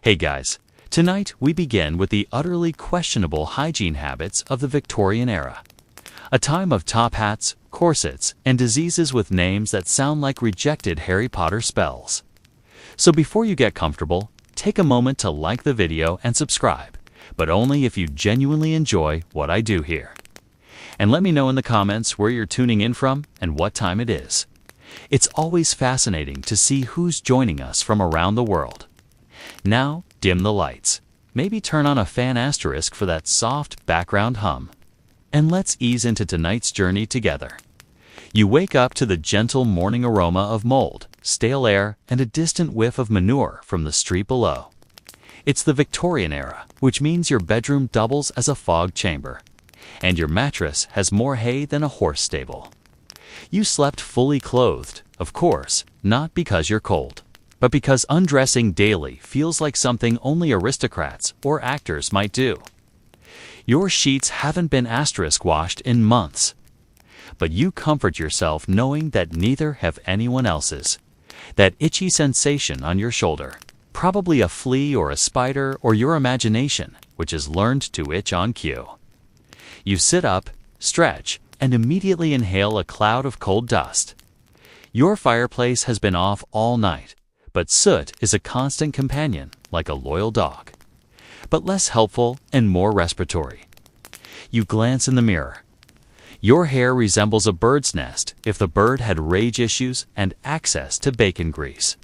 Hey guys, tonight we begin with the utterly questionable hygiene habits of the Victorian era. A time of top hats, corsets, and diseases with names that sound like rejected Harry Potter spells. So before you get comfortable, take a moment to like the video and subscribe, but only if you genuinely enjoy what I do here. And let me know in the comments where you're tuning in from and what time it is. It's always fascinating to see who's joining us from around the world. Now, dim the lights. Maybe turn on a fan asterisk for that soft background hum. And let's ease into tonight's journey together. You wake up to the gentle morning aroma of mold, stale air, and a distant whiff of manure from the street below. It's the Victorian era, which means your bedroom doubles as a fog chamber, and your mattress has more hay than a horse stable. You slept fully clothed, of course, not because you're cold, but because undressing daily feels like something only aristocrats or actors might do. Your sheets haven't been asterisk washed in months, but you comfort yourself knowing that neither have anyone else's. That itchy sensation on your shoulder, probably a flea or a spider or your imagination, which has learned to itch on cue. You sit up, stretch, and immediately inhale a cloud of cold dust. Your fireplace has been off all night, but soot is a constant companion, like a loyal dog, but less helpful and more respiratory. You glance in the mirror. Your hair resembles a bird's nest if the bird had rage issues and access to bacon grease.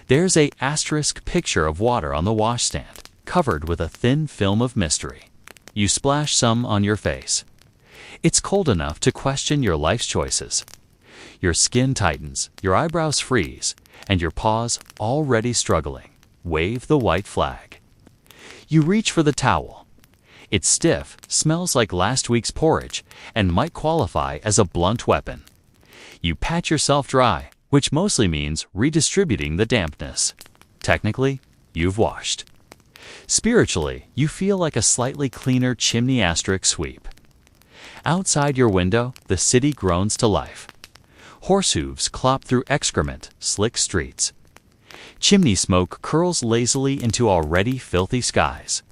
There's a asterisk picture of water on the washstand, covered with a thin film of mystery. You splash some on your face. It's cold enough to question your life's choices. Your skin tightens, your eyebrows freeze, and your paws, already struggling, wave the white flag. You reach for the towel. It's stiff, smells like last week's porridge, and might qualify as a blunt weapon. You pat yourself dry, which mostly means redistributing the dampness. Technically, you've washed. Spiritually, you feel like a slightly cleaner chimney asterisk sweep. Outside your window, the city groans to life. Horse hooves clop through excrement, slick streets. Chimney smoke curls lazily into already filthy skies.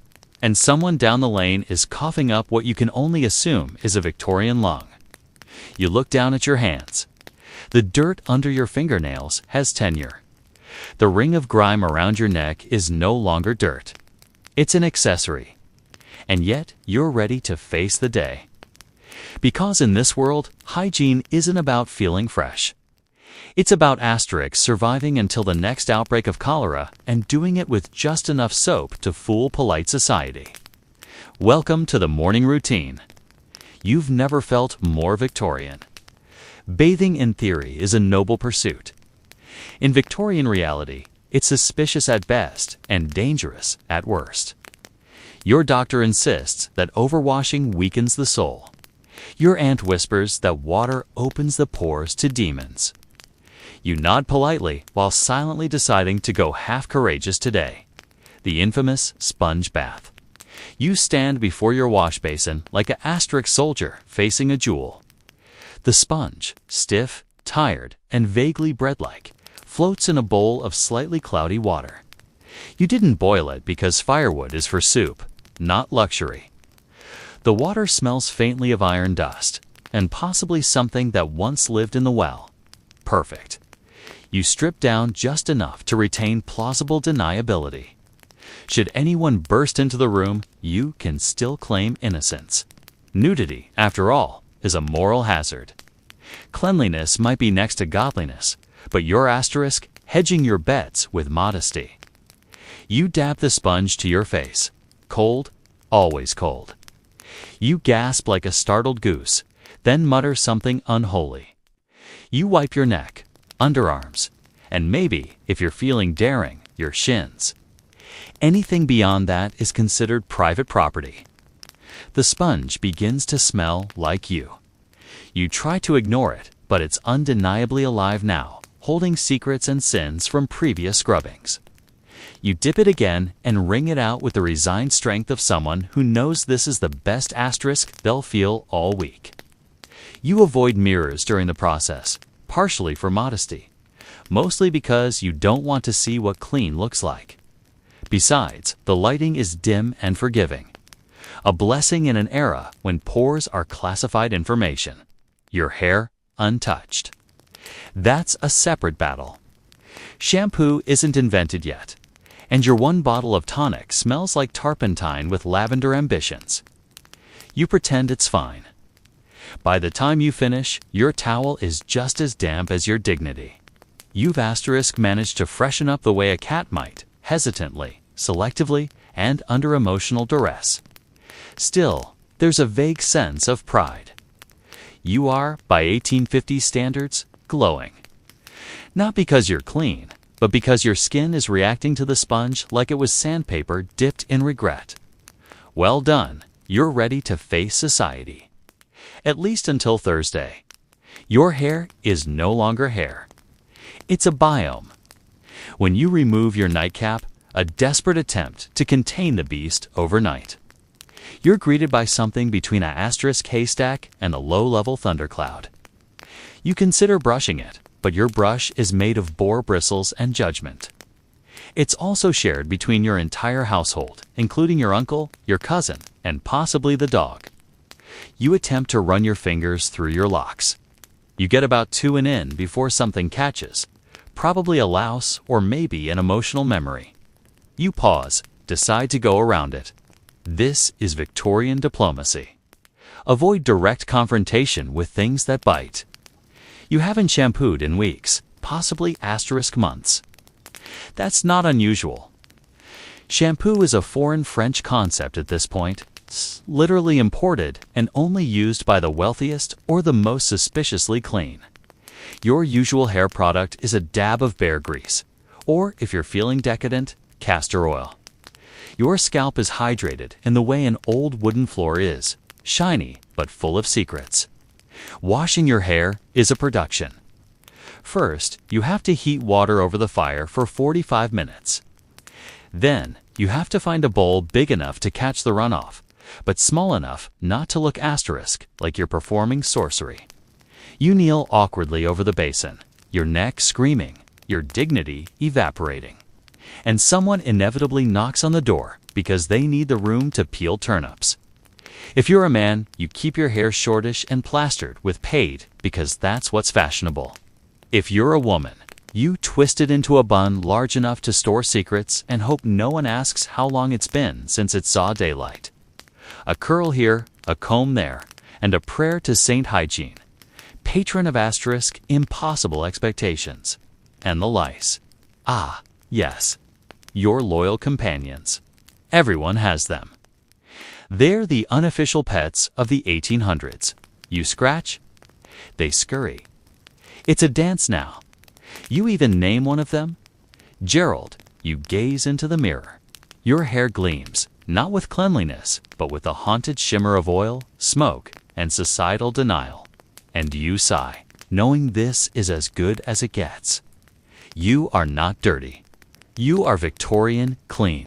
And someone down the lane is coughing up what you can only assume is a Victorian lung. You look down at your hands. The dirt under your fingernails has tenure. The ring of grime around your neck is no longer dirt. It's an accessory. And yet, you're ready to face the day. Because in this world, hygiene isn't about feeling fresh. It's about asterisks surviving until the next outbreak of cholera and doing it with just enough soap to fool polite society. Welcome to the morning routine. You've never felt more Victorian. Bathing in theory is a noble pursuit. In Victorian reality, it's suspicious at best and dangerous at worst. Your doctor insists that overwashing weakens the soul. Your aunt whispers that water opens the pores to demons. You nod politely while silently deciding to go half courageous today. The infamous sponge bath. You stand before your wash basin like an asterisk soldier facing a jewel. The sponge, stiff, tired, and vaguely bread-like, floats in a bowl of slightly cloudy water. You didn't boil it because firewood is for soup, not luxury. The water smells faintly of iron dust, and possibly something that once lived in the well. Perfect. You strip down just enough to retain plausible deniability. Should anyone burst into the room, you can still claim innocence. Nudity, after all, is a moral hazard. Cleanliness might be next to godliness, but your asterisk hedging your bets with modesty. You dab the sponge to your face. Cold, always cold. You gasp like a startled goose, then mutter something unholy. You wipe your neck, underarms, and maybe, if you're feeling daring, your shins. Anything beyond that is considered private property. The sponge begins to smell like you. You try to ignore it, but it's undeniably alive now, holding secrets and sins from previous scrubbings. You dip it again and wring it out with the resigned strength of someone who knows this is the best asterisk they'll feel all week. You avoid mirrors during the process, partially for modesty, mostly because you don't want to see what clean looks like. Besides, the lighting is dim and forgiving. A blessing in an era when pores are classified information. Your hair untouched. That's a separate battle. Shampoo isn't invented yet, and your one bottle of tonic smells like turpentine with lavender ambitions. You pretend it's fine. By the time you finish, your towel is just as damp as your dignity. You've managed to freshen up the way a cat might, hesitantly, selectively, and under emotional duress. Still, there's a vague sense of pride. You are, by 1850 standards, glowing. Not because you're clean, but because your skin is reacting to the sponge like it was sandpaper dipped in regret. Well done, you're ready to face society. At least until Thursday. Your hair is no longer hair. It's a biome. When you remove your nightcap, a desperate attempt to contain the beast overnight. You're greeted by something between an asterisk haystack and a low-level thundercloud. You consider brushing it, but your brush is made of boar bristles and judgment. It's also shared between your entire household, including your uncle, your cousin, and possibly the dog. You attempt to run your fingers through your locks. You get about 2 in before something catches, probably a louse or maybe an emotional memory. You pause, decide to go around it. This is Victorian diplomacy. Avoid direct confrontation with things that bite. You haven't shampooed in weeks, possibly months. That's not unusual. Shampoo is a foreign French concept at this point. It's literally imported and only used by the wealthiest or the most suspiciously clean. Your usual hair product is a dab of bear grease, or if you're feeling decadent, castor oil. Your scalp is hydrated in the way an old wooden floor is, shiny but full of secrets. Washing your hair is a production. First, you have to heat water over the fire for 45 minutes. Then, you have to find a bowl big enough to catch the runoff, but small enough not to look like you're performing sorcery. You kneel awkwardly over the basin, your neck screaming, your dignity evaporating. And someone inevitably knocks on the door because they need the room to peel turnips. If you're a man, you keep your hair shortish and plastered with paid because that's what's fashionable. If you're a woman, you twist it into a bun large enough to store secrets and hope no one asks how long it's been since it saw daylight. A curl here, a comb there, and a prayer to Saint Hygiene, patron of impossible expectations, and the lice. Ah, yes, your loyal companions. Everyone has them. They're the unofficial pets of the 1800s. You scratch, they scurry. It's a dance now. You even name one of them. Gerald, you gaze into the mirror. Your hair gleams, not with cleanliness, but with a haunted shimmer of oil, smoke, and societal denial. And you sigh, knowing this is as good as it gets. You are not dirty. You are Victorian clean.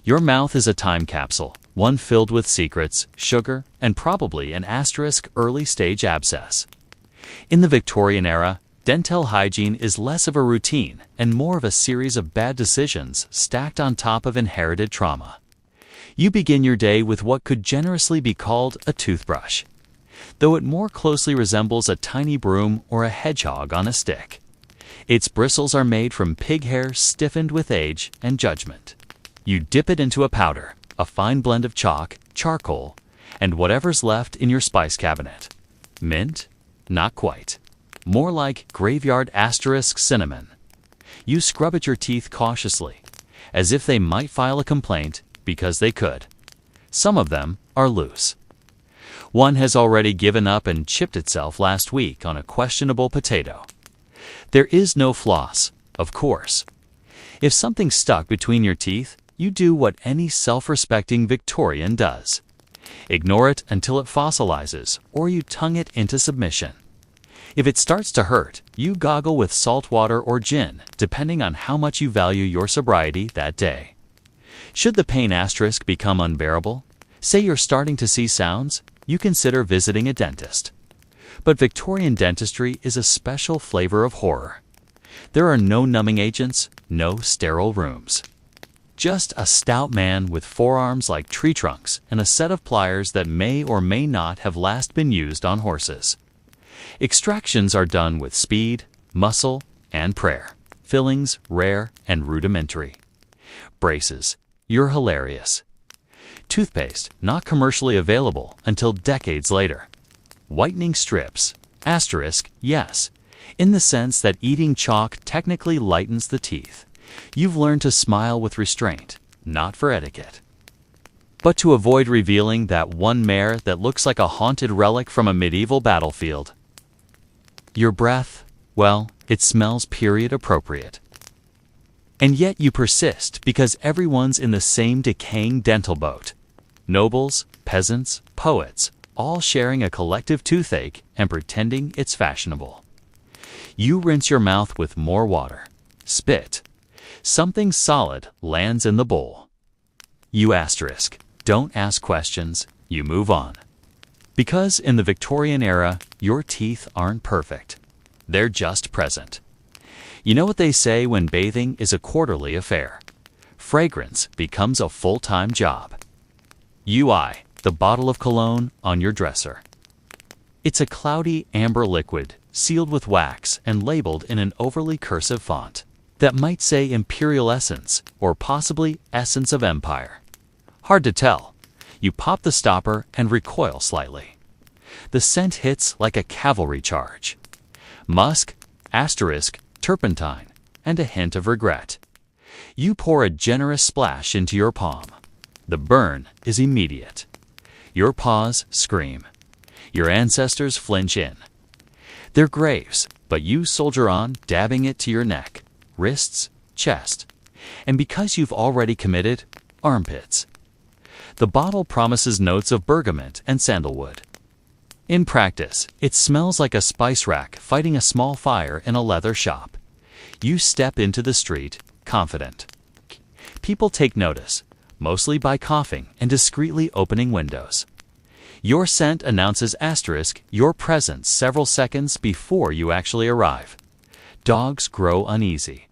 Your mouth is a time capsule, one filled with secrets, sugar, and probably an early-stage abscess. In the Victorian era, dental hygiene is less of a routine and more of a series of bad decisions stacked on top of inherited trauma. You begin your day with what could generously be called a toothbrush, though it more closely resembles a tiny broom or a hedgehog on a stick. Its bristles are made from pig hair stiffened with age and judgment. You dip it into a powder, a fine blend of chalk, charcoal, and whatever's left in your spice cabinet. Mint? Not quite. More like graveyard cinnamon. You scrub at your teeth cautiously, as if they might file a complaint because they could. Some of them are loose. One has already given up and chipped itself last week on a questionable potato. There is no floss, of course. If something's stuck between your teeth, you do what any self-respecting Victorian does. Ignore it until it fossilizes, or you tongue it into submission. If it starts to hurt, you goggle with salt water or gin, depending on how much you value your sobriety that day. Should the pain become unbearable, say you're starting to see sounds, you consider visiting a dentist. But Victorian dentistry is a special flavor of horror. There are no numbing agents, no sterile rooms. Just a stout man with forearms like tree trunks and a set of pliers that may or may not have last been used on horses. Extractions are done with speed, muscle, and prayer. Fillings rare and rudimentary. Braces, you're hilarious. Toothpaste, not commercially available until decades later. Whitening strips, asterisk, yes, in the sense that eating chalk technically lightens the teeth. You've learned to smile with restraint, not for etiquette. But to avoid revealing that one mare that looks like a haunted relic from a medieval battlefield. Your breath, well, it smells period appropriate. And yet you persist because everyone's in the same decaying dental boat. Nobles, peasants, poets, all sharing a collective toothache and pretending it's fashionable. You rinse your mouth with more water. Spit. Something solid lands in the bowl. You asterisk. Don't ask questions, you move on. Because in the Victorian era, your teeth aren't perfect. They're just present. You know what they say when bathing is a quarterly affair. Fragrance becomes a full-time job. UI, the bottle of cologne on your dresser. It's a cloudy amber liquid, sealed with wax and labeled in an overly cursive font that might say Imperial Essence or possibly Essence of Empire. Hard to tell. You pop the stopper and recoil slightly. The scent hits like a cavalry charge. Musk, asterisk, turpentine, and a hint of regret. You pour a generous splash into your palm. The burn is immediate. Your paws scream. Your ancestors flinch in. They're graves, but you soldier on, dabbing it to your neck, wrists, chest, and because you've already committed, armpits. The bottle promises notes of bergamot and sandalwood. In practice, it smells like a spice rack fighting a small fire in a leather shop. You step into the street, confident. People take notice, mostly by coughing and discreetly opening windows. Your scent announces asterisk your presence several seconds before you actually arrive. Dogs grow uneasy.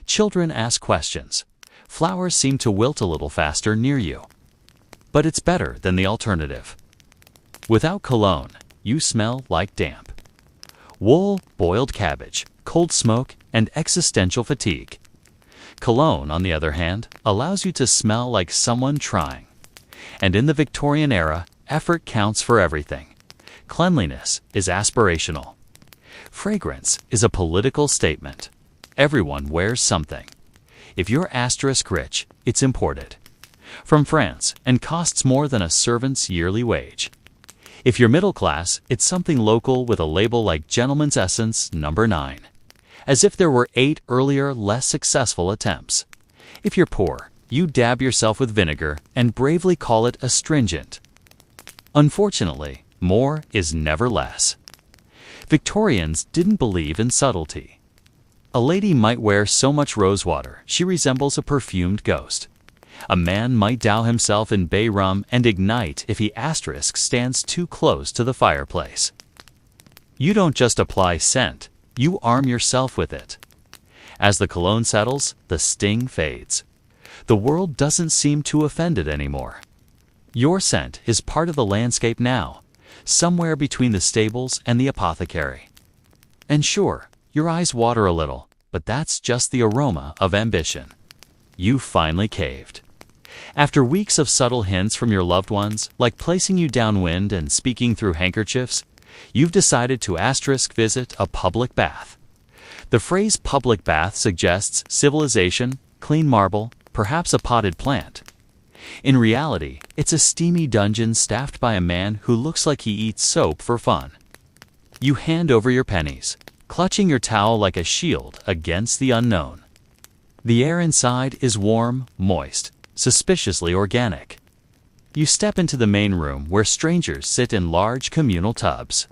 Children ask questions. Flowers seem to wilt a little faster near you. But it's better than the alternative. Without cologne, you smell like damp. Wool, boiled cabbage, cold smoke, and existential fatigue. Cologne, on the other hand, allows you to smell like someone trying. And in the Victorian era, effort counts for everything. Cleanliness is aspirational. Fragrance is a political statement. Everyone wears something. If you're asterisk rich, it's imported from France and costs more than a servant's yearly wage. If you're middle class, it's something local with a label like Gentleman's Essence No. 9, as if there were 8 earlier, less successful attempts. If you're poor, you dab yourself with vinegar and bravely call it astringent. Unfortunately, more is never less. Victorians didn't believe in subtlety. A lady might wear so much rosewater she resembles a perfumed ghost. A man might douse himself in bay rum and ignite if he asterisk stands too close to the fireplace. You don't just apply scent, you arm yourself with it. As the cologne settles, the sting fades. The world doesn't seem too offended anymore. Your scent is part of the landscape now, somewhere between the stables and the apothecary. And sure, your eyes water a little, but that's just the aroma of ambition. You finally caved. After weeks of subtle hints from your loved ones, like placing you downwind and speaking through handkerchiefs, you've decided to asterisk visit a public bath. The phrase public bath suggests civilization, clean marble, perhaps a potted plant. In reality, it's a steamy dungeon staffed by a man who looks like he eats soap for fun. You hand over your pennies, clutching your towel like a shield against the unknown. The air inside is warm, moist, suspiciously organic. You step into the main room where strangers sit in large communal tubs.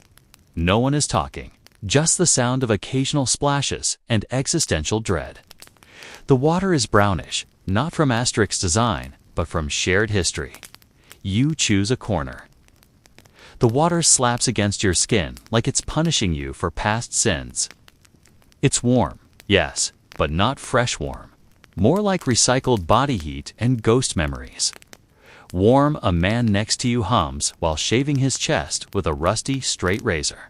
No one is talking, just the sound of occasional splashes and existential dread. The water is brownish, not from asterisk design, but from shared history. You choose a corner. The water slaps against your skin like it's punishing you for past sins. It's warm, yes, but not fresh warm. more like recycled body heat and ghost memories. Warm, a man next to you hums while shaving his chest with a rusty, straight razor.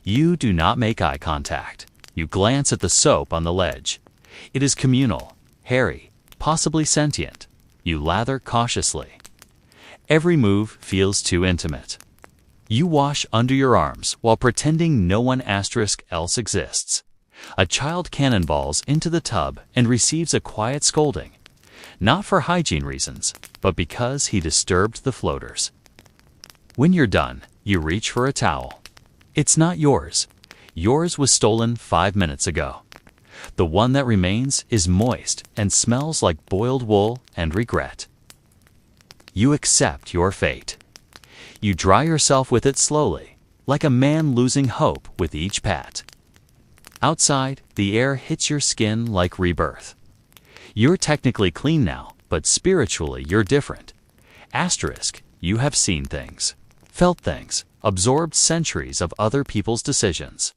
You do not make eye contact. You glance at the soap on the ledge. It is communal, hairy, possibly sentient. You lather cautiously. Every move feels too intimate. You wash under your arms while pretending no one else exists. A child cannonballs into the tub and receives a quiet scolding, not for hygiene reasons, but because he disturbed the floaters. When you're done, you reach for a towel. It's not yours. Yours was stolen 5 minutes ago. The one that remains is moist and smells like boiled wool and regret. You accept your fate. You dry yourself with it slowly, like a man losing hope with each pat. Outside, the air hits your skin like rebirth. You're technically clean now, but spiritually you're different. Asterisk, you have seen things, felt things, absorbed centuries of other people's decisions.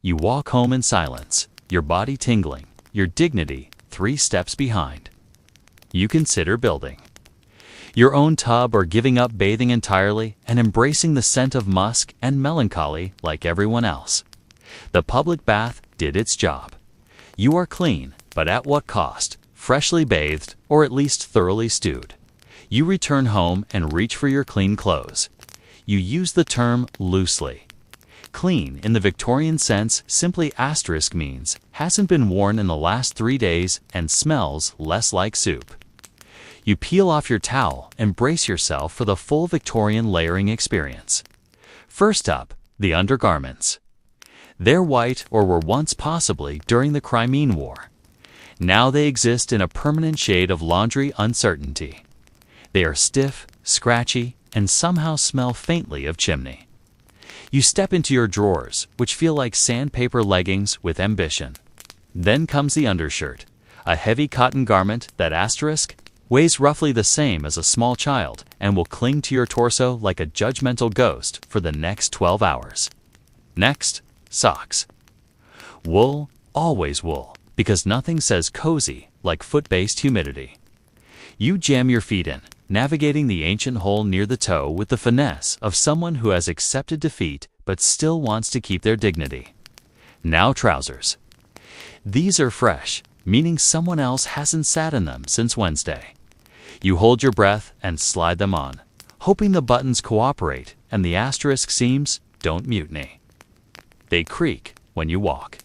You walk home in silence, your body tingling, your dignity 3 steps behind. You consider building your own tub or giving up bathing entirely and embracing the scent of musk and melancholy like everyone else. The public bath did its job. You are clean, but at what cost? Freshly bathed, or at least thoroughly stewed. You return home and reach for your clean clothes. You use the term loosely. Clean, in the Victorian sense, simply asterisk means hasn't been worn in the last 3 days and smells less like soup. You peel off your towel and brace yourself for the full Victorian layering experience. First up, the undergarments. They're white or were once possibly during the Crimean War. Now they exist in a permanent shade of laundry uncertainty. They are stiff, scratchy, and somehow smell faintly of chimney. You step into your drawers, which feel like sandpaper leggings with ambition. Then comes the undershirt, a heavy cotton garment that weighs roughly the same as a small child and will cling to your torso like a judgmental ghost for the next 12 hours. Next, socks. Wool, always wool, because nothing says cozy like foot-based humidity. You jam your feet in, navigating the ancient hole near the toe with the finesse of someone who has accepted defeat but still wants to keep their dignity. Now trousers. These are fresh, meaning someone else hasn't sat in them since Wednesday. You hold your breath and slide them on, hoping the buttons cooperate and the asterisk seams don't mutiny. They creak when you walk.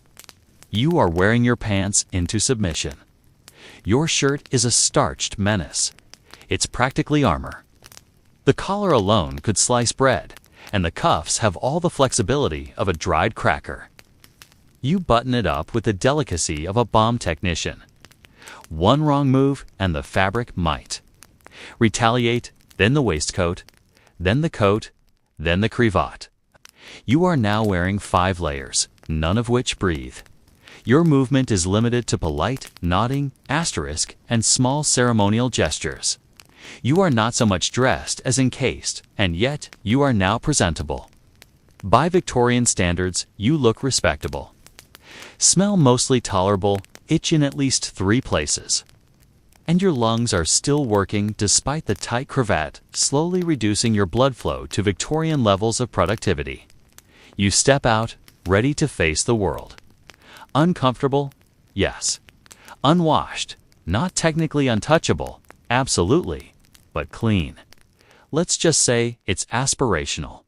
You are wearing your pants into submission. Your shirt is a starched menace. It's practically armor. The collar alone could slice bread, and the cuffs have all the flexibility of a dried cracker. You button it up with the delicacy of a bomb technician. One wrong move and the fabric might. Retaliate, then the waistcoat, then the coat, then the cravat. You are now wearing 5 layers, none of which breathe. Your movement is limited to polite, nodding, asterisk, and small ceremonial gestures. You are not so much dressed as encased, and yet you are now presentable. By Victorian standards, you look respectable. Smell mostly tolerable, itch in at least 3 places. And your lungs are still working despite the tight cravat slowly reducing your blood flow to Victorian levels of productivity. You step out, ready to face the world. Uncomfortable? Yes. Unwashed? Not technically untouchable? Absolutely. But clean. Let's just say it's aspirational.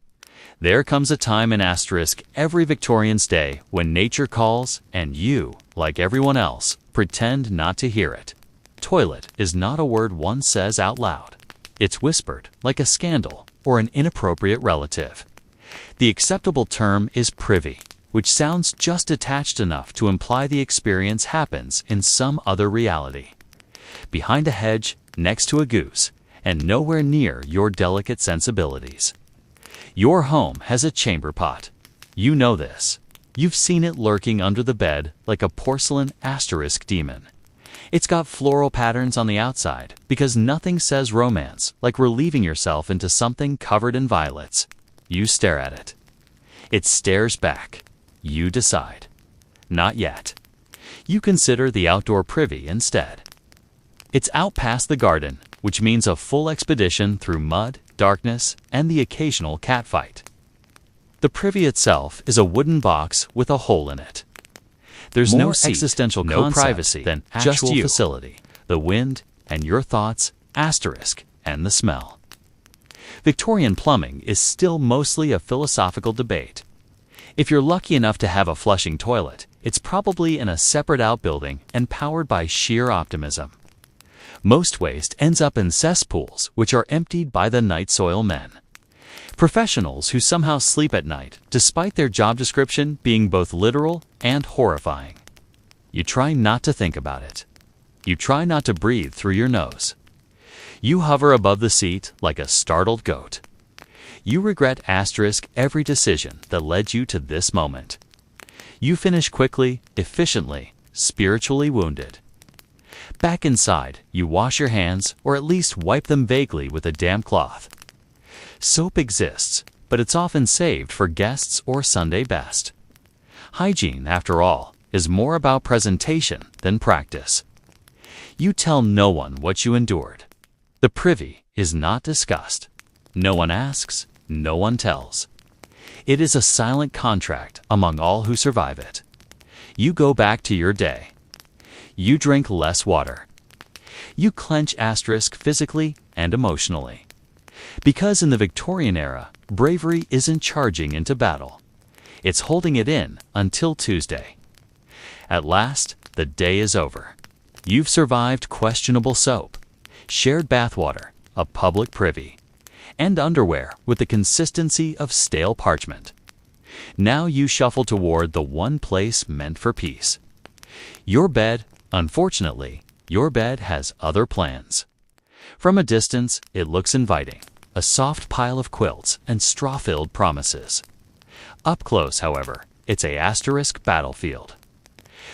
There comes a time in asterisk every Victorian's day when nature calls and you, like everyone else, pretend not to hear it. Toilet is not a word one says out loud. It's whispered like a scandal or an inappropriate relative. The acceptable term is privy, which sounds just detached enough to imply the experience happens in some other reality. Behind a hedge, next to a goose, and nowhere near your delicate sensibilities. Your home has a chamber pot. You know this. You've seen it lurking under the bed like a porcelain asterisk demon. It's got floral patterns on the outside because nothing says romance like relieving yourself into something covered in violets. You stare at it. It stares back. You decide. Not yet. You consider the outdoor privy instead. It's out past the garden, which means a full expedition through mud, darkness, and the occasional catfight. The privy itself is a wooden box with a hole in it. There's no seat, existential no privacy than just you, facility, the wind, and your thoughts, asterisk, and the smell. Victorian plumbing is still mostly a philosophical debate. If you're lucky enough to have a flushing toilet, it's probably in a separate outbuilding and powered by sheer optimism. Most waste ends up in cesspools, which are emptied by the night soil men. Professionals who somehow sleep at night, despite their job description being both literal and horrifying. You try not to think about it. You try not to breathe through your nose. You hover above the seat like a startled goat. You regret asterisk every decision that led you to this moment. You finish quickly, efficiently, spiritually wounded. Back inside, you wash your hands or at least wipe them vaguely with a damp cloth. Soap exists, but it's often saved for guests or Sunday best. Hygiene, after all, is more about presentation than practice. You tell no one what you endured. The privy is not discussed. No one asks, no one tells. It is a silent contract among all who survive it. You go back to your day. You drink less water. You clench asterisk physically and emotionally. Because in the Victorian era, bravery isn't charging into battle. It's holding it in until Tuesday. At last, the day is over. You've survived questionable soap, shared bathwater, a public privy, and underwear with the consistency of stale parchment. Now you shuffle toward the one place meant for peace. Your bed, unfortunately, your bed has other plans. From a distance, it looks inviting, a soft pile of quilts and straw-filled promises. Up close, however, it's a asterisk battlefield.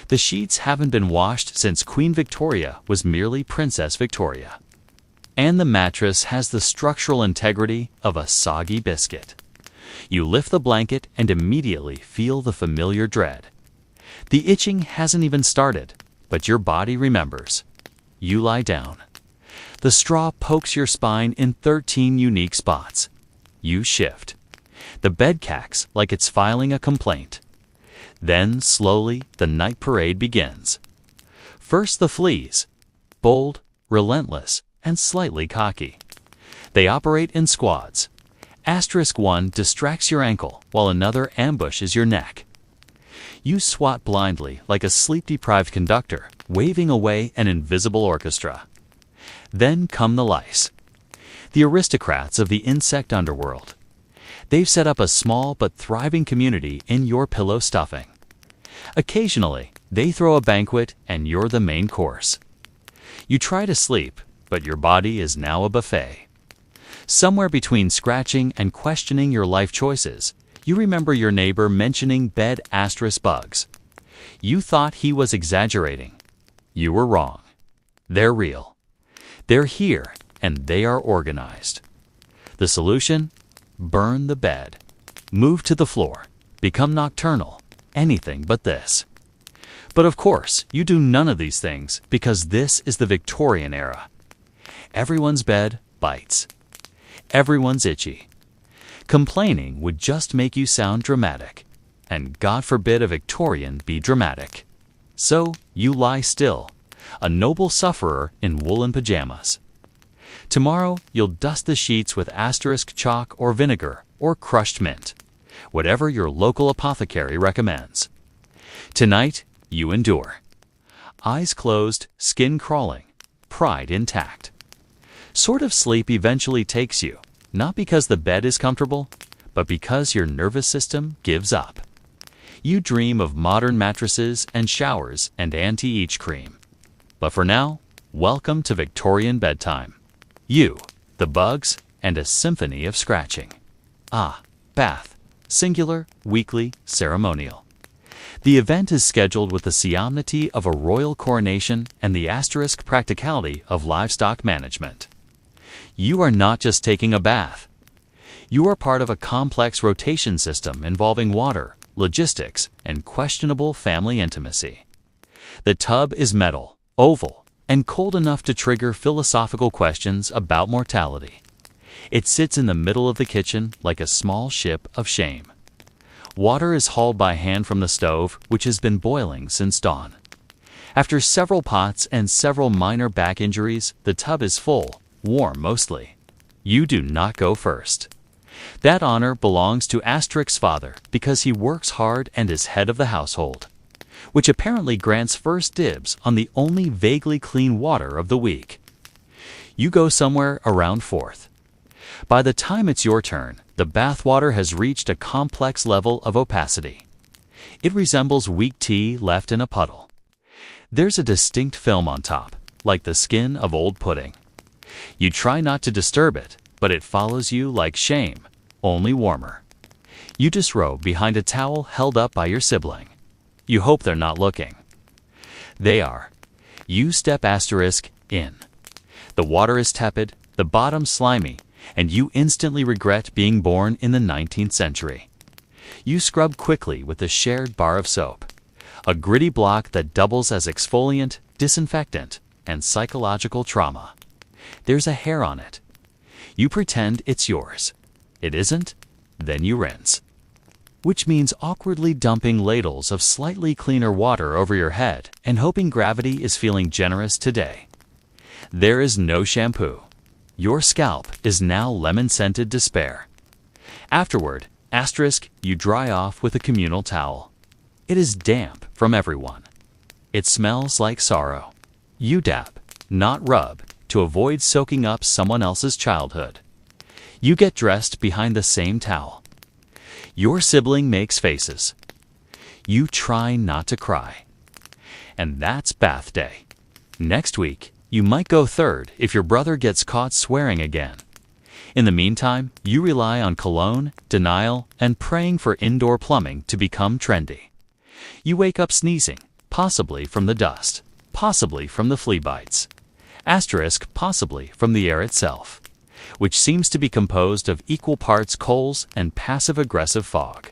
The sheets haven't been washed since Queen Victoria was merely Princess Victoria. And the mattress has the structural integrity of a soggy biscuit. You lift the blanket and immediately feel the familiar dread. The itching hasn't even started, but your body remembers. You lie down. The straw pokes your spine in 13 unique spots. You shift. The bed cacks like it's filing a complaint. Then, slowly, the night parade begins. First the fleas. Bold, relentless, and slightly cocky. They operate in squads. Asterisk one distracts your ankle, while another ambushes your neck. You swat blindly like a sleep-deprived conductor, waving away an invisible orchestra. Then come the lice. The aristocrats of the insect underworld. They've set up a small but thriving community in your pillow stuffing. Occasionally, they throw a banquet and you're the main course. You try to sleep, but your body is now a buffet. Somewhere between scratching and questioning your life choices, you remember your neighbor mentioning bed asterisk bugs. You thought he was exaggerating. You were wrong. They're real. They're here, and they are organized. The solution? Burn the bed. Move to the floor. Become nocturnal. Anything but this. But of course, you do none of these things because this is the Victorian era. Everyone's bed bites. Everyone's itchy. Complaining would just make you sound dramatic. And God forbid a Victorian be dramatic. So you lie still, a noble sufferer in woolen pajamas. Tomorrow, you'll dust the sheets with asterisk chalk or vinegar or crushed mint, whatever your local apothecary recommends. Tonight, you endure. Eyes closed, skin crawling, pride intact. Sort of sleep eventually takes you, not because the bed is comfortable, but because your nervous system gives up. You dream of modern mattresses and showers and anti-itch cream. But for now, welcome to Victorian bedtime. You, the bugs, and a symphony of scratching. Ah, bath, singular, weekly, ceremonial. The event is scheduled with the solemnity of a royal coronation and the asterisk practicality of livestock management. You are not just taking a bath. You are part of a complex rotation system involving water, logistics, and questionable family intimacy. The tub is metal, oval, and cold enough to trigger philosophical questions about mortality. It sits in the middle of the kitchen like a small ship of shame. Water is hauled by hand from the stove, which has been boiling since dawn. After several pots and several minor back injuries, the tub is full, warm mostly. You do not go first. That honor belongs to Asterix's father because he works hard and is head of the household, which apparently grants first dibs on the only vaguely clean water of the week. You go somewhere around fourth. By the time it's your turn, the bathwater has reached a complex level of opacity. It resembles weak tea left in a puddle. There's a distinct film on top, like the skin of old pudding. You try not to disturb it, but it follows you like shame, only warmer. You disrobe behind a towel held up by your sibling. You hope they're not looking. They are. You step in. The water is tepid, the bottom slimy, and you instantly regret being born in the 19th century. You scrub quickly with a shared bar of soap, a gritty block that doubles as exfoliant, disinfectant, and psychological trauma. There's a hair on it. You pretend it's yours. It isn't? Then you rinse. Which means awkwardly dumping ladles of slightly cleaner water over your head and hoping gravity is feeling generous today. There is no shampoo. Your scalp is now lemon-scented despair. Afterward, you dry off with a communal towel. It is damp from everyone. It smells like sorrow. You dab, not rub, to avoid soaking up someone else's childhood. You get dressed behind the same towel. Your sibling makes faces. You try not to cry. And that's bath day. Next week, you might go third if your brother gets caught swearing again. In the meantime, you rely on cologne, denial, and praying for indoor plumbing to become trendy. You wake up sneezing, possibly from the dust, possibly from the flea bites, possibly from the air itself, which seems to be composed of equal parts coals and passive-aggressive fog.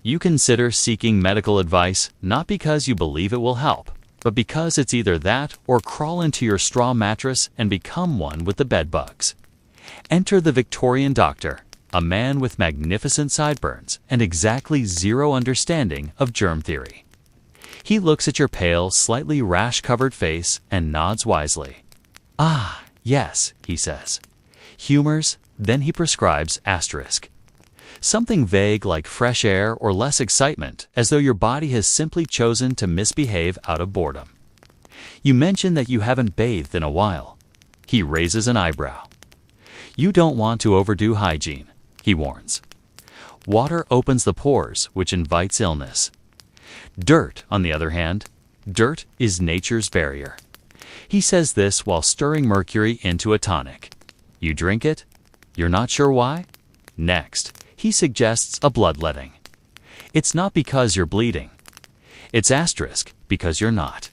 You consider seeking medical advice not because you believe it will help, but because it's either that or crawl into your straw mattress and become one with the bedbugs. Enter the Victorian doctor, a man with magnificent sideburns and exactly zero understanding of germ theory. He looks at your pale, slightly rash-covered face and nods wisely. "Ah, yes," he says. Humors, then he prescribes something vague like fresh air or less excitement, as though your body has simply chosen to misbehave out of boredom. You mention that you haven't bathed in a while. He raises an eyebrow. You don't want to overdo hygiene, he warns. Water opens the pores, which invites illness. Dirt, on the other hand, dirt is nature's barrier. He says this while stirring mercury into a tonic. You drink it? You're not sure why? Next, he suggests a bloodletting. It's not because you're bleeding. It's because you're not.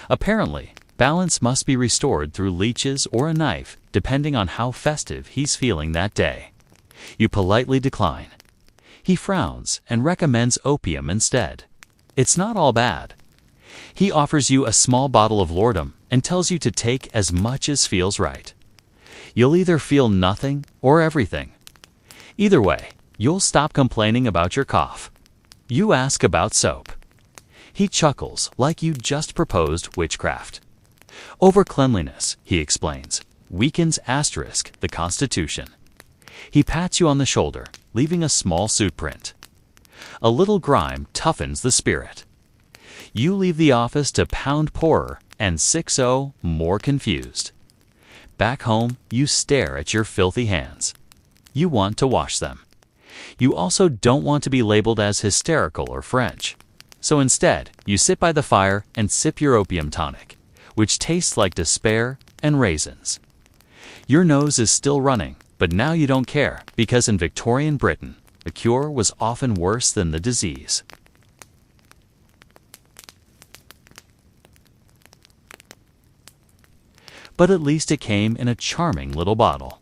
Apparently, balance must be restored through leeches or a knife, depending on how festive he's feeling that day. You politely decline. He frowns and recommends opium instead. It's not all bad. He offers you a small bottle of laudanum and tells you to take as much as feels right. You'll either feel nothing or everything. Either way, you'll stop complaining about your cough. You ask about soap. He chuckles like you just proposed witchcraft. Overcleanliness, he explains, weakens the Constitution. He pats you on the shoulder, leaving a small suit print. A little grime toughens the spirit. You leave the office to pound poorer and 6-0 more confused. Back home, you stare at your filthy hands. You want to wash them. You also don't want to be labeled as hysterical or French. So instead, you sit by the fire and sip your opium tonic, which tastes like despair and raisins. Your nose is still running, but now you don't care, because in Victorian Britain, the cure was often worse than the disease. But at least it came in a charming little bottle.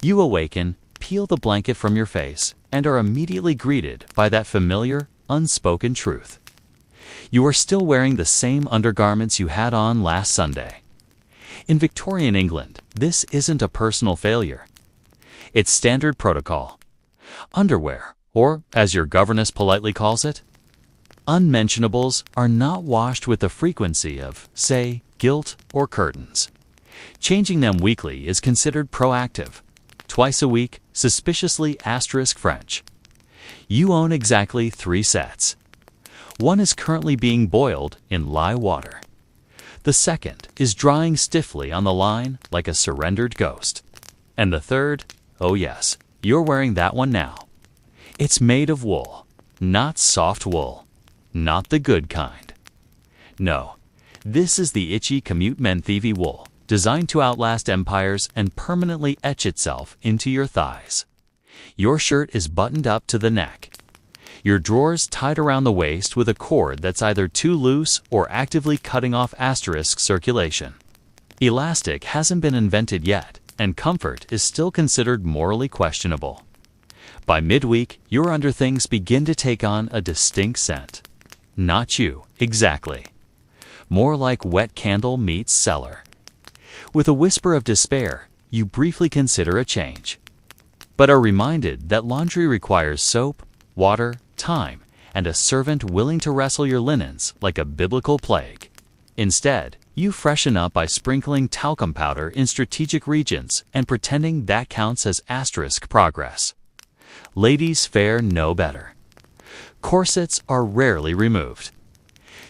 You awaken, peel the blanket from your face, and are immediately greeted by that familiar, unspoken truth. You are still wearing the same undergarments you had on last Sunday. In Victorian England, this isn't a personal failure. It's standard protocol. Underwear, or as your governess politely calls it, unmentionables, are not washed with the frequency of, say, gilt or curtains. Changing them weekly is considered proactive. Twice a week, suspiciously French. You own exactly 3 sets. One is currently being boiled in lye water. The second is drying stiffly on the line like a surrendered ghost. And the third, oh yes, you're wearing that one now. It's made of wool, not soft wool, not the good kind. No, this is the itchy commute menthivi wool, designed to outlast empires and permanently etch itself into your thighs. Your shirt is buttoned up to the neck. Your drawers tied around the waist with a cord that's either too loose or actively cutting off circulation. Elastic hasn't been invented yet, and comfort is still considered morally questionable. By midweek, your underthings begin to take on a distinct scent. Not you, exactly. More like wet candle meets cellar. With a whisper of despair, you briefly consider a change, but are reminded that laundry requires soap, water, time, and a servant willing to wrestle your linens like a biblical plague. Instead, you freshen up by sprinkling talcum powder in strategic regions and pretending that counts as progress. Ladies fare no better. Corsets are rarely removed.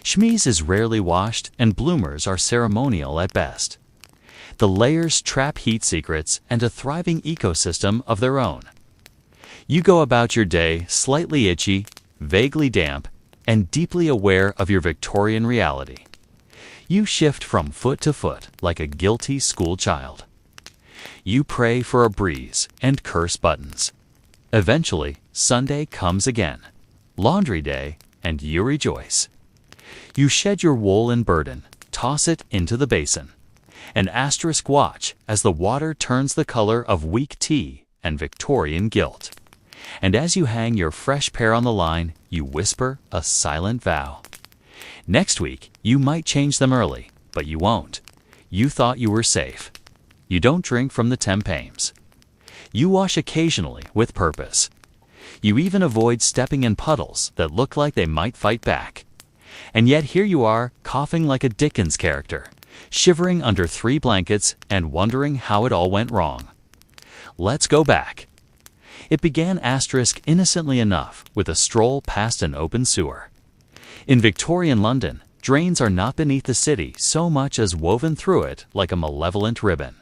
Chemise is rarely washed, and bloomers are ceremonial at best. The layers trap heat secrets and a thriving ecosystem of their own. You go about your day slightly itchy, vaguely damp, and deeply aware of your Victorian reality. You shift from foot to foot like a guilty schoolchild. You pray for a breeze and curse buttons. Eventually, Sunday comes again, laundry day, and you rejoice. You shed your woolen burden, toss it into the basin, and watch as the water turns the color of weak tea and Victorian guilt. And as you hang your fresh pair on the line, you whisper a silent vow. Next week, you might change them early, but you won't. You thought you were safe. You don't drink from the Thames. You wash occasionally with purpose. You even avoid stepping in puddles that look like they might fight back. And yet here you are, coughing like a Dickens character, shivering under 3 blankets and wondering how it all went wrong. Let's go back. It began innocently enough with a stroll past an open sewer. In Victorian London, drains are not beneath the city so much as woven through it like a malevolent ribbon.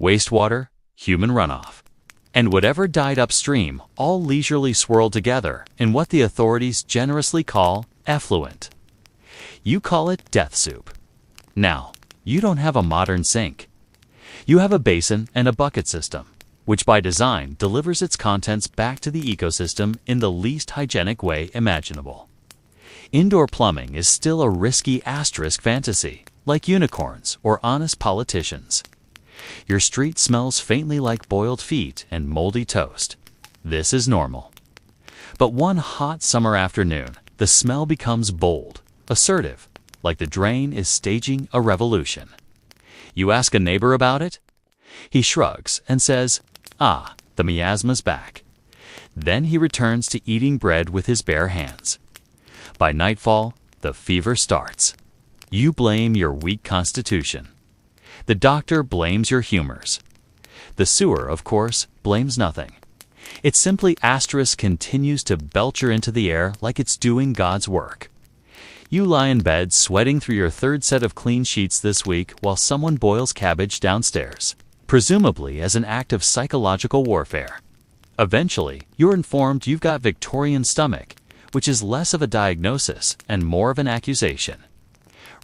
Wastewater, human runoff, and whatever died upstream all leisurely swirled together in what the authorities generously call effluent. You call it death soup. Now, you don't have a modern sink. You have a basin and a bucket system, which by design delivers its contents back to the ecosystem in the least hygienic way imaginable. Indoor plumbing is still a risky fantasy, like unicorns or honest politicians. Your street smells faintly like boiled feet and moldy toast. This is normal. But one hot summer afternoon, the smell becomes bold, assertive, like the drain is staging a revolution. You ask a neighbor about it? He shrugs and says, "Ah, the miasma's back." Then he returns to eating bread with his bare hands. By nightfall, the fever starts. You blame your weak constitution. The doctor blames your humors. The sewer, of course, blames nothing. It simply continues to belcher into the air like it's doing God's work. You lie in bed sweating through your 3rd set of clean sheets this week while someone boils cabbage downstairs, presumably as an act of psychological warfare. Eventually, you're informed you've got Victorian stomach, which is less of a diagnosis and more of an accusation.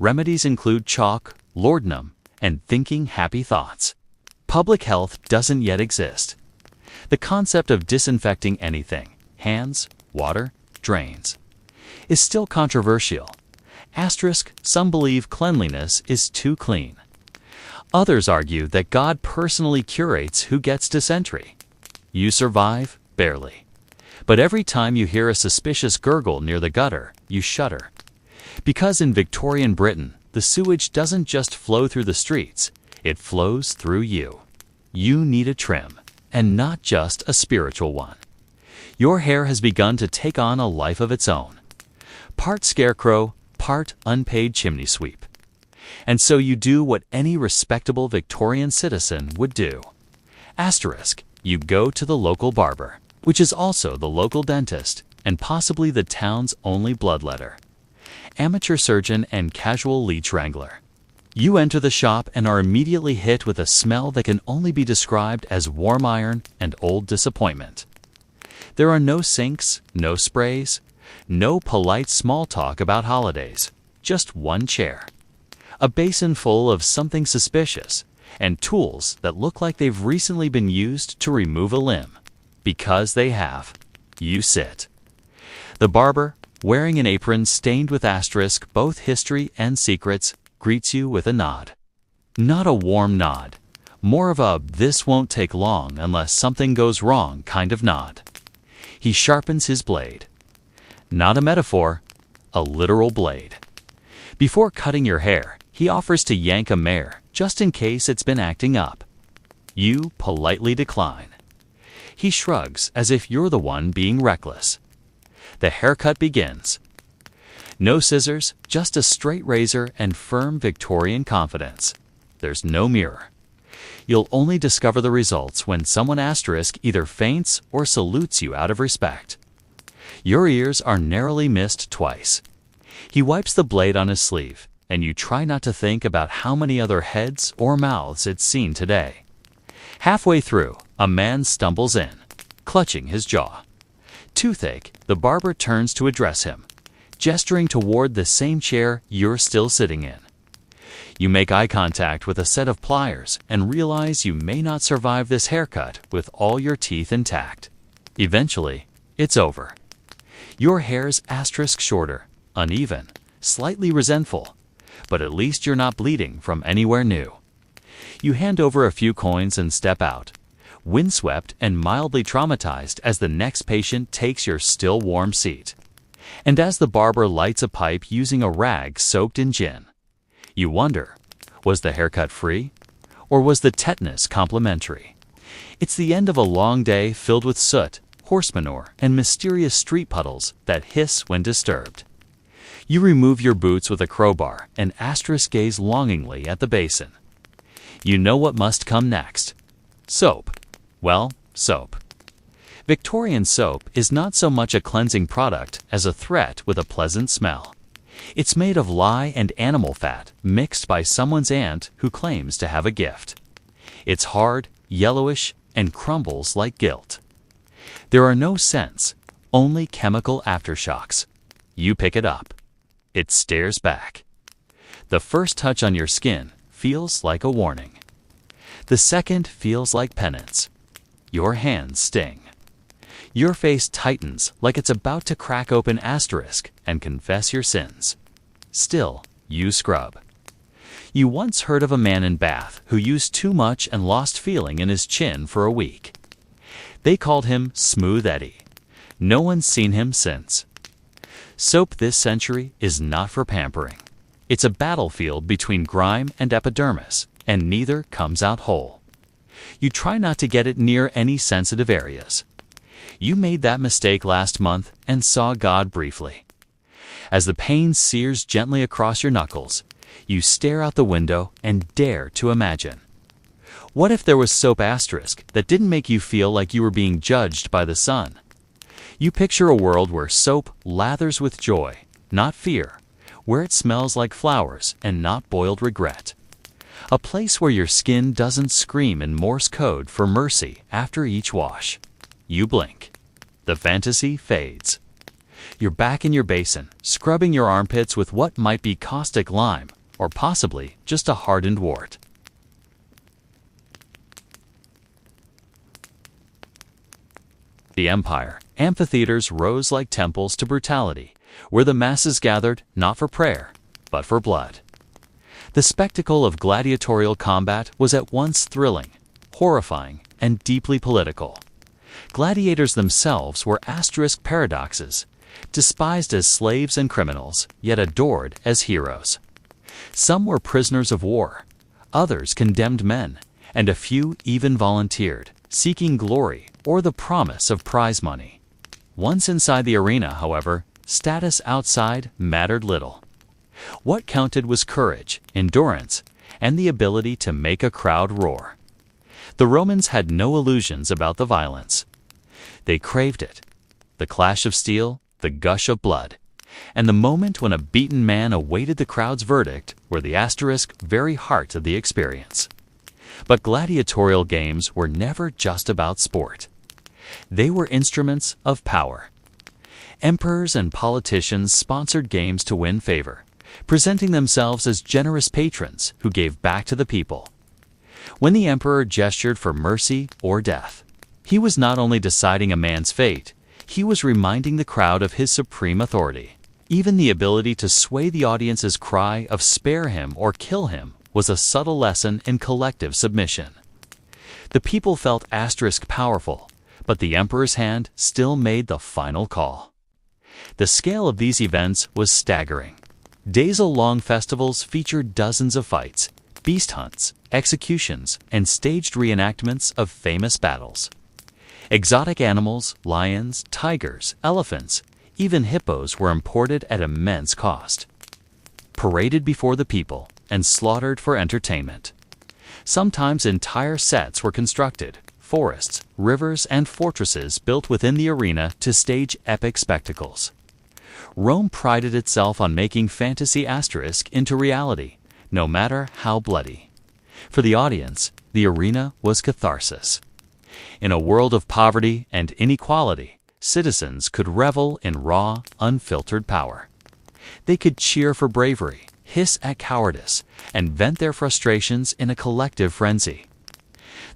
Remedies include chalk, laudanum, and thinking happy thoughts. Public health doesn't yet exist. The concept of disinfecting anything, hands, water, drains, is still controversial. Some believe cleanliness is too clean. Others argue that God personally curates who gets dysentery. You survive, barely. But every time you hear a suspicious gurgle near the gutter, you shudder. Because in Victorian Britain, the sewage doesn't just flow through the streets, it flows through you. You need a trim, and not just a spiritual one. Your hair has begun to take on a life of its own. Part scarecrow, part unpaid chimney sweep. And so you do what any respectable Victorian citizen would do. Asterisk, you go to the local barber, which is also the local dentist, and possibly the town's only bloodletter. Amateur surgeon and casual leech wrangler. You enter the shop and are immediately hit with a smell that can only be described as warm iron and old disappointment. There are no sinks, no sprays, no polite small talk about holidays, just one chair, a basin full of something suspicious, and tools that look like they've recently been used to remove a limb. Because they have. You sit. The barber, wearing an apron stained with asterisk both history and secrets, greets you with a nod. Not a warm nod, more of a "this won't take long unless something goes wrong" kind of nod. He sharpens his blade. Not a metaphor, a literal blade. Before cutting your hair, he offers to yank a mare just in case it's been acting up. You politely decline. He shrugs as if you're the one being reckless. The haircut begins. No scissors, just a straight razor and firm Victorian confidence. There's no mirror. You'll only discover the results when someone asterisk either faints or salutes you out of respect. Your ears are narrowly missed twice. He wipes the blade on his sleeve, and you try not to think about how many other heads or mouths it's seen today. Halfway through, a man stumbles in, clutching his jaw. Toothache, the barber turns to address him, gesturing toward the same chair you're still sitting in. You make eye contact with a set of pliers and realize you may not survive this haircut with all your teeth intact. Eventually, it's over. Your hair's asterisk shorter, uneven, slightly resentful, but at least you're not bleeding from anywhere new. You hand over a few coins and step out, windswept and mildly traumatized as the next patient takes your still warm seat. And as the barber lights a pipe using a rag soaked in gin, you wonder, was the haircut free? Or was the tetanus complimentary? It's the end of a long day filled with soot, horse manure, and mysterious street puddles that hiss when disturbed. You remove your boots with a crowbar and asterisk gaze longingly at the basin. You know what must come next. Soap. Well, soap. Victorian soap is not so much a cleansing product as a threat with a pleasant smell. It's made of lye and animal fat mixed by someone's aunt who claims to have a gift. It's hard, yellowish, and crumbles like guilt. There are no scents, only chemical aftershocks. You pick it up. It stares back. The first touch on your skin feels like a warning. The second feels like penance. Your hands sting. Your face tightens like it's about to crack open asterisk and confess your sins. Still, you scrub. You once heard of a man in Bath who used too much and lost feeling in his chin for a week. They called him Smooth Eddie. No one's seen him since. Soap this century is not for pampering. It's a battlefield between grime and epidermis, and neither comes out whole. You try not to get it near any sensitive areas. You made that mistake last month and saw God briefly. As the pain sears gently across your knuckles, you stare out the window and dare to imagine. What if there was soap asterisk that didn't make you feel like you were being judged by the sun? You picture a world where soap lathers with joy, not fear, where it smells like flowers and not boiled regret. A place where your skin doesn't scream in Morse code for mercy after each wash. You blink. The fantasy fades. You're back in your basin, scrubbing your armpits with what might be caustic lime, or possibly just a hardened wart. The empire, amphitheaters rose like temples to brutality, where the masses gathered not for prayer, but for blood. The spectacle of gladiatorial combat was at once thrilling, horrifying, and deeply political. Gladiators themselves were asterisk paradoxes, despised as slaves and criminals, yet adored as heroes. Some were prisoners of war, others condemned men, and a few even volunteered, seeking glory or the promise of prize money. Once inside the arena, however, status outside mattered little. What counted was courage, endurance, and the ability to make a crowd roar. The Romans had no illusions about the violence. They craved it. The clash of steel, the gush of blood, and the moment when a beaten man awaited the crowd's verdict were the very heart of the experience. But gladiatorial games were never just about sport. They were instruments of power. Emperors and politicians sponsored games to win favor, presenting themselves as generous patrons who gave back to the people. When the emperor gestured for mercy or death, he was not only deciding a man's fate, he was reminding the crowd of his supreme authority. Even the ability to sway the audience's cry of "spare him" or "kill him" was a subtle lesson in collective submission. The people felt powerful, but the emperor's hand still made the final call. The scale of these events was staggering. Days-long festivals featured dozens of fights, beast hunts, executions, and staged reenactments of famous battles. Exotic animals, lions, tigers, elephants, even hippos were imported at immense cost, paraded before the people, and slaughtered for entertainment. Sometimes entire sets were constructed, forests, rivers, and fortresses built within the arena to stage epic spectacles. Rome prided itself on making fantasy into reality, no matter how bloody. For the audience, the arena was catharsis. In a world of poverty and inequality, citizens could revel in raw, unfiltered power. They could cheer for bravery, hiss at cowardice, and vent their frustrations in a collective frenzy.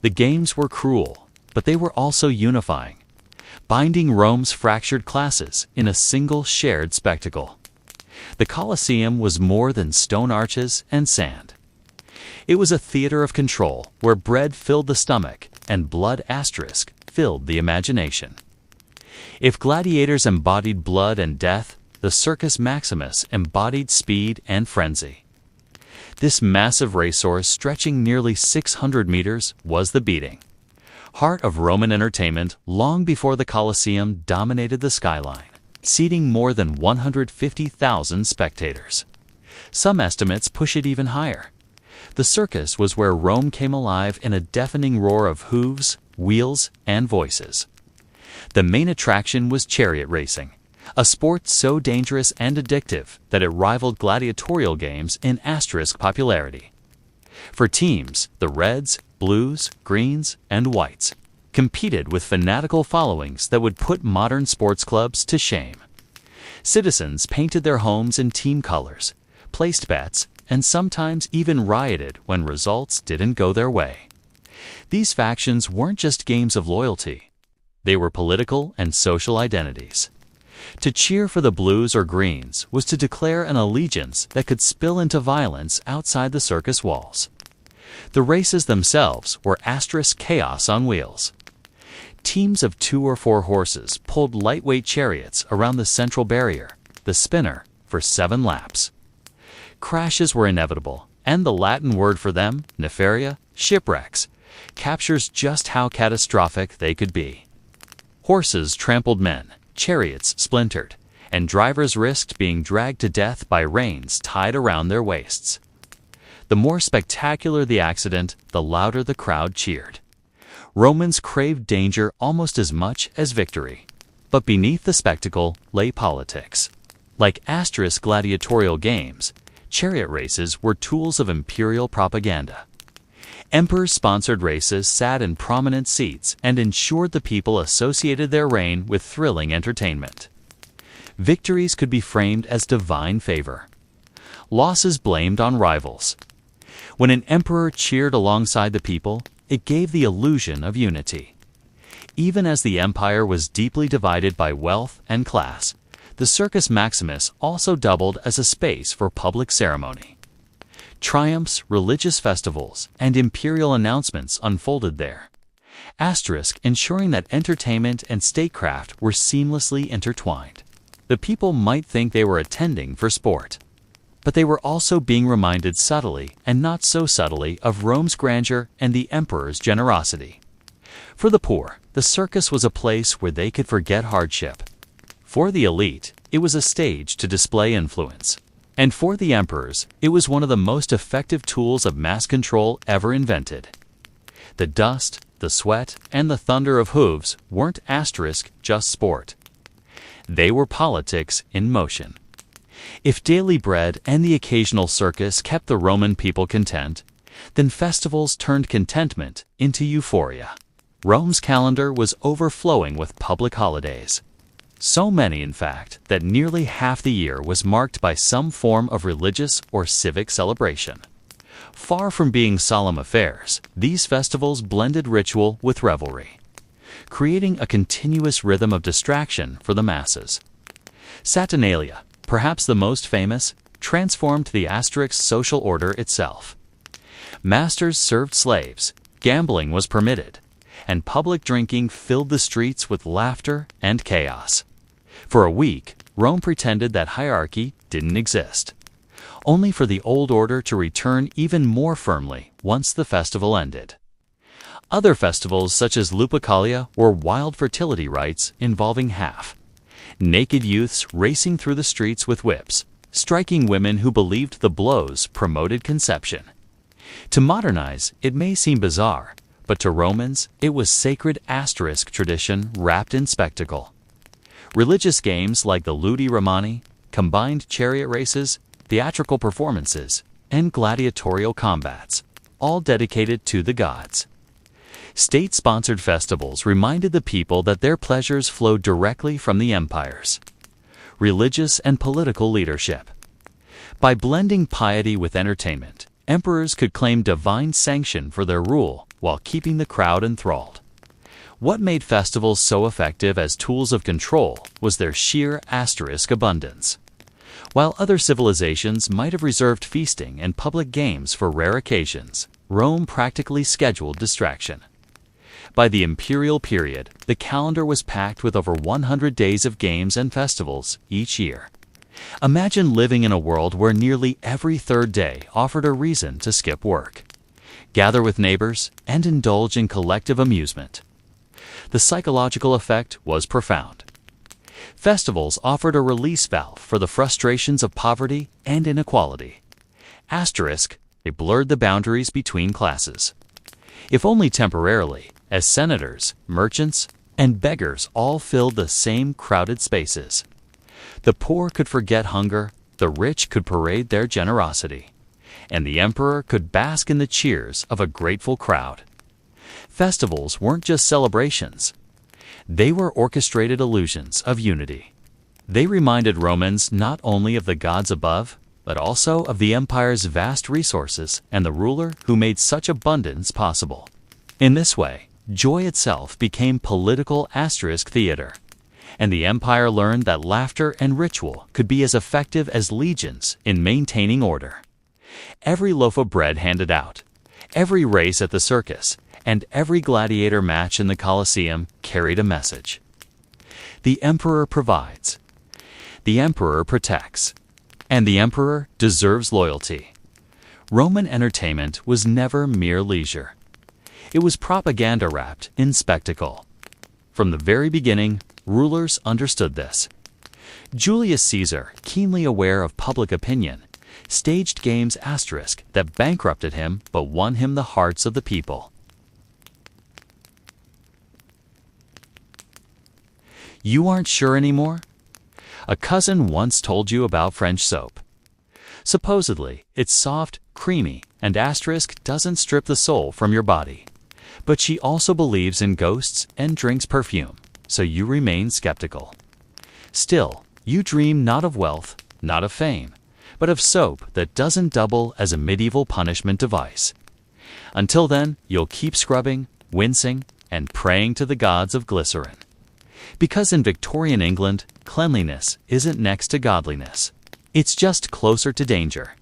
The games were cruel, but they were also unifying, binding Rome's fractured classes in a single shared spectacle. The Colosseum was more than stone arches and sand. It was a theater of control where bread filled the stomach and blood filled the imagination. If gladiators embodied blood and death, the Circus Maximus embodied speed and frenzy. This massive racehorse stretching nearly 600 meters was the beating heart of Roman entertainment long before the Colosseum dominated the skyline, seating more than 150,000 spectators. Some estimates push it even higher. The circus was where Rome came alive in a deafening roar of hooves, wheels, and voices. The main attraction was chariot racing, a sport so dangerous and addictive that it rivaled gladiatorial games in popularity. For teams, the Reds, Blues, Greens, and Whites competed with fanatical followings that would put modern sports clubs to shame. Citizens painted their homes in team colors, placed bets, and sometimes even rioted when results didn't go their way. These factions weren't just games of loyalty. They were political and social identities. To cheer for the Blues or Greens was to declare an allegiance that could spill into violence outside the circus walls. The races themselves were chaos on wheels. Teams of 2 or 4 horses pulled lightweight chariots around the central barrier, the spinner, for 7 laps. Crashes were inevitable, and the Latin word for them, nefaria, shipwrecks, captures just how catastrophic they could be. Horses trampled men, chariots splintered, and drivers risked being dragged to death by reins tied around their waists. The more spectacular the accident, the louder the crowd cheered. Romans craved danger almost as much as victory. But beneath the spectacle lay politics. Like gladiatorial games, chariot races were tools of imperial propaganda. Emperors sponsored races, sat in prominent seats, and ensured the people associated their reign with thrilling entertainment. Victories could be framed as divine favor. Losses blamed on rivals. When an emperor cheered alongside the people, it gave the illusion of unity. Even as the empire was deeply divided by wealth and class, the Circus Maximus also doubled as a space for public ceremony. Triumphs, religious festivals, and imperial announcements unfolded there, ensuring that entertainment and statecraft were seamlessly intertwined. the people might think they were attending for sport. But they were also being reminded subtly and not so subtly of Rome's grandeur and the emperor's generosity. For the poor, the circus was a place where they could forget hardship. For the elite, it was a stage to display influence. And for the emperors, it was one of the most effective tools of mass control ever invented. The dust, the sweat, and the thunder of hooves weren't just sport. They were politics in motion. If daily bread and the occasional circus kept the Roman people content, then festivals turned contentment into euphoria. Rome's calendar was overflowing with public holidays. So many, in fact, that nearly half the year was marked by some form of religious or civic celebration. Far from being solemn affairs, these festivals blended ritual with revelry, creating a continuous rhythm of distraction for the masses. Saturnalia, perhaps the most famous, transformed the social order itself. Masters served slaves, gambling was permitted, and public drinking filled the streets with laughter and chaos. For a week, Rome pretended that hierarchy didn't exist, only for the old order to return even more firmly once the festival ended. Other festivals such as Lupercalia were wild fertility rites involving naked youths racing through the streets with whips, striking women who believed the blows promoted conception. To modernize, it may seem bizarre, but to Romans, it was sacred tradition wrapped in spectacle. Religious games like the Ludi Romani combined chariot races, theatrical performances, and gladiatorial combats, all dedicated to the gods. State-sponsored festivals reminded the people that their pleasures flowed directly from the empires, religious and political leadership. By blending piety with entertainment, emperors could claim divine sanction for their rule while keeping the crowd enthralled. What made festivals so effective as tools of control was their sheer abundance. While other civilizations might have reserved feasting and public games for rare occasions, Rome practically scheduled distraction. By the imperial period, the calendar was packed with over 100 days of games and festivals each year. Imagine living in a world where nearly every third day offered a reason to skip work, gather with neighbors, and indulge in collective amusement. The psychological effect was profound. Festivals offered a release valve for the frustrations of poverty and inequality. They blurred the boundaries between classes, if only temporarily, as senators, merchants, and beggars all filled the same crowded spaces. The poor could forget hunger, the rich could parade their generosity, and the emperor could bask in the cheers of a grateful crowd. Festivals weren't just celebrations. They were orchestrated illusions of unity. They reminded Romans not only of the gods above, but also of the empire's vast resources and the ruler who made such abundance possible. In this way, joy itself became political theater, and the empire learned that laughter and ritual could be as effective as legions in maintaining order. Every loaf of bread handed out, every race at the circus, and every gladiator match in the Colosseum carried a message. The emperor provides, the emperor protects, and the emperor deserves loyalty. Roman entertainment was never mere leisure. It was propaganda wrapped in spectacle. From the very beginning, rulers understood this. Julius Caesar, keenly aware of public opinion, staged games that bankrupted him but won him the hearts of the people. You aren't sure anymore? A cousin once told you about French soap. Supposedly, it's soft, creamy, and doesn't strip the soul from your body. But she also believes in ghosts and drinks perfume, so you remain skeptical. Still, you dream not of wealth, not of fame, but of soap that doesn't double as a medieval punishment device. Until then, you'll keep scrubbing, wincing, and praying to the gods of glycerin. Because in Victorian England, cleanliness isn't next to godliness. It's just closer to danger.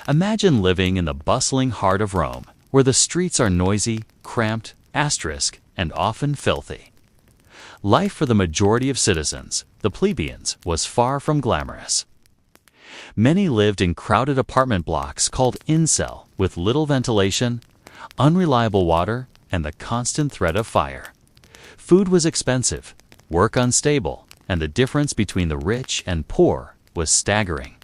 Imagine living in the bustling heart of Rome, where the streets are noisy, cramped, and often filthy. Life for the majority of citizens, the plebeians, was far from glamorous. Many lived in crowded apartment blocks called incel with little ventilation, unreliable water, and the constant threat of fire. Food was expensive, work unstable, and the difference between the rich and poor was staggering.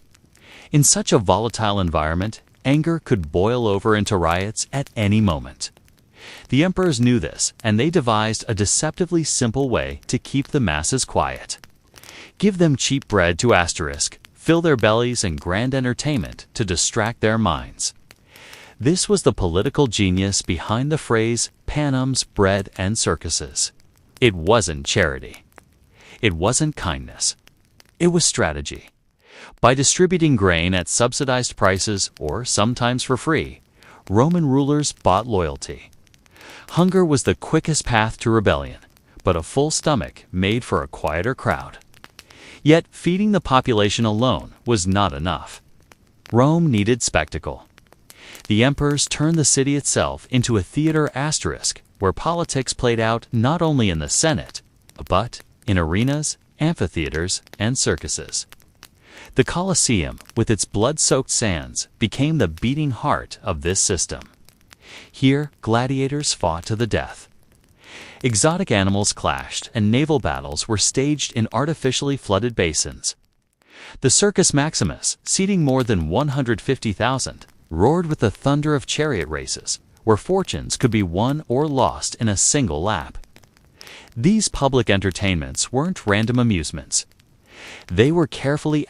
In such a volatile environment, anger could boil over into riots at any moment. The emperors knew this, and they devised a deceptively simple way to keep the masses quiet. Give them cheap bread to asterisk, fill their bellies and grand entertainment to distract their minds. This was the political genius behind the phrase panems, bread, and circuses. It wasn't charity. It wasn't kindness. It was strategy. By distributing grain at subsidized prices, or sometimes for free, Roman rulers bought loyalty. Hunger was the quickest path to rebellion, but a full stomach made for a quieter crowd. Yet feeding the population alone was not enough. Rome needed spectacle. The emperors turned the city itself into a theater asterisk where politics played out not only in the Senate, but in arenas, amphitheaters, and circuses. The Colosseum, with its blood-soaked sands, became the beating heart of this system. Here, gladiators fought to the death. Exotic animals clashed, and naval battles were staged in artificially flooded basins. The Circus Maximus, seating more than 150,000, roared with the thunder of chariot races, where fortunes could be won or lost in a single lap. These public entertainments weren't random amusements. They were carefully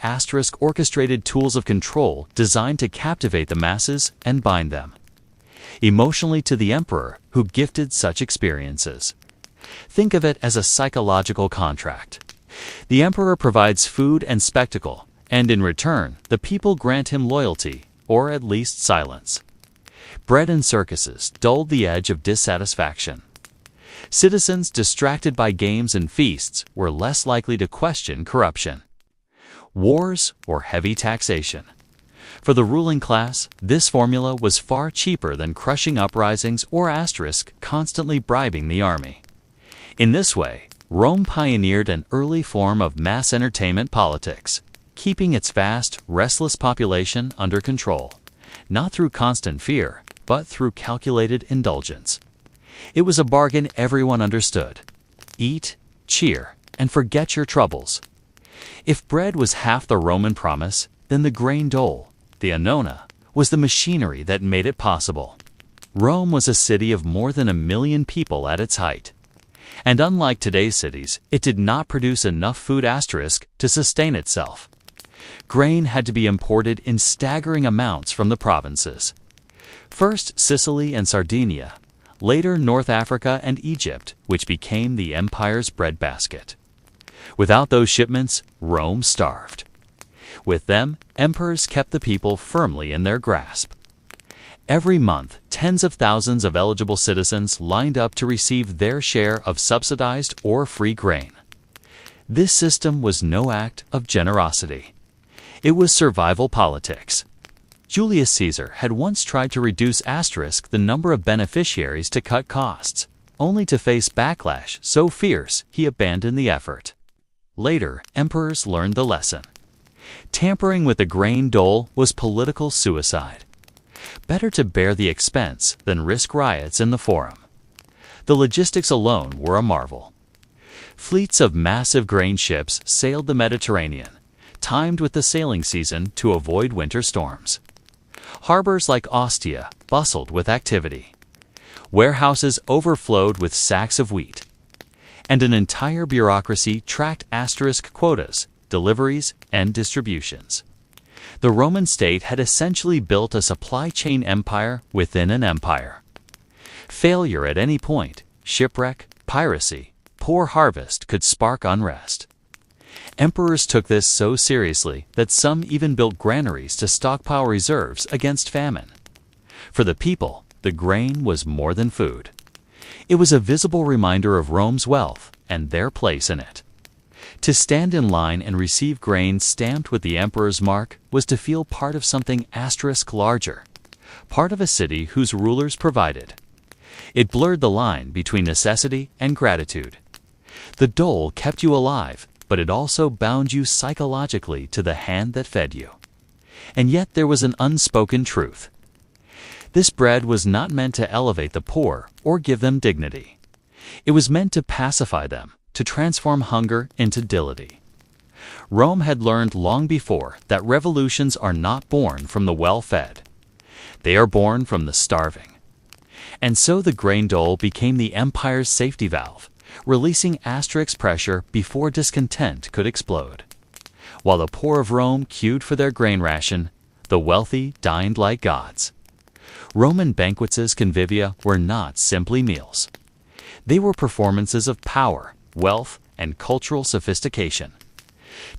orchestrated tools of control designed to captivate the masses and bind them emotionally to the emperor who gifted such experiences. Think of it as a psychological contract. The emperor provides food and spectacle, and in return, the people grant him loyalty, or at least silence. Bread and circuses dulled the edge of dissatisfaction. Citizens distracted by games and feasts were less likely to question corruption. Wars or heavy taxation. For the ruling class, this formula was far cheaper than crushing uprisings or constantly bribing the army. In this way, Rome pioneered an early form of mass entertainment politics, keeping its vast, restless population under control, not through constant fear, but through calculated indulgence. It was a bargain everyone understood. Eat, cheer, and forget your troubles. If bread was half the Roman promise, then the grain dole, the annona, was the machinery that made it possible. Rome was a city of more than 1 million people at its height. And unlike today's cities, it did not produce enough food to sustain itself. Grain had to be imported in staggering amounts from the provinces. First Sicily and Sardinia, later North Africa and Egypt, which became the empire's breadbasket. Without those shipments, Rome starved. With them, emperors kept the people firmly in their grasp. Every month, tens of thousands of eligible citizens lined up to receive their share of subsidized or free grain. This system was no act of generosity. It was survival politics. Julius Caesar had once tried to reduce the number of beneficiaries to cut costs, only to face backlash so fierce he abandoned the effort. Later, emperors learned the lesson. Tampering with the grain dole was political suicide. Better to bear the expense than risk riots in the forum. The logistics alone were a marvel. Fleets of massive grain ships sailed the Mediterranean, timed with the sailing season to avoid winter storms. Harbors like Ostia bustled with activity. Warehouses overflowed with sacks of wheat. And an entire bureaucracy tracked quotas, deliveries, and distributions. The Roman state had essentially built a supply chain empire within an empire. Failure at any point, shipwreck, piracy, poor harvest could spark unrest. Emperors took this so seriously that some even built granaries to stockpile reserves against famine. For the people, the grain was more than food. It was a visible reminder of Rome's wealth and their place in it. To stand in line and receive grain stamped with the emperor's mark was to feel part of something larger, part of a city whose rulers provided. It blurred the line between necessity and gratitude. The dole kept you alive, but it also bound you psychologically to the hand that fed you. And yet there was an unspoken truth. This bread was not meant to elevate the poor or give them dignity. It was meant to pacify them, to transform hunger into dility. Rome had learned long before that revolutions are not born from the well-fed. They are born from the starving. And so the grain dole became the empire's safety valve, releasing asterisk pressure before discontent could explode. While the poor of Rome queued for their grain ration, the wealthy dined like gods. Roman banquets convivia were not simply meals. They were performances of power, wealth, and cultural sophistication.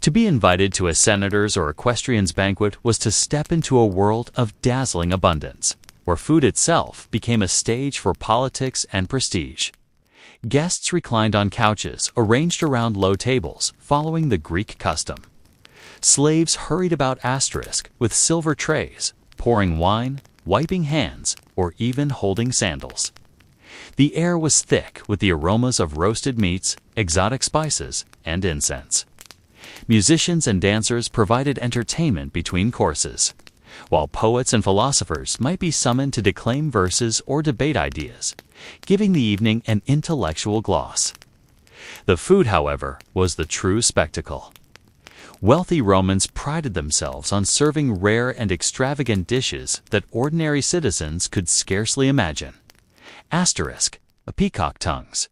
To be invited to a senator's or equestrian's banquet was to step into a world of dazzling abundance, where food itself became a stage for politics and prestige. Guests reclined on couches arranged around low tables, following the Greek custom. Slaves hurried about asterisk with silver trays, pouring wine, wiping hands, or even holding sandals. The air was thick with the aromas of roasted meats, exotic spices, and incense. Musicians and dancers provided entertainment between courses, while poets and philosophers might be summoned to declaim verses or debate ideas, giving the evening an intellectual gloss. The food, however, was the true spectacle. Wealthy Romans prided themselves on serving rare and extravagant dishes that ordinary citizens could scarcely imagine. Asterisk, peacock tongues,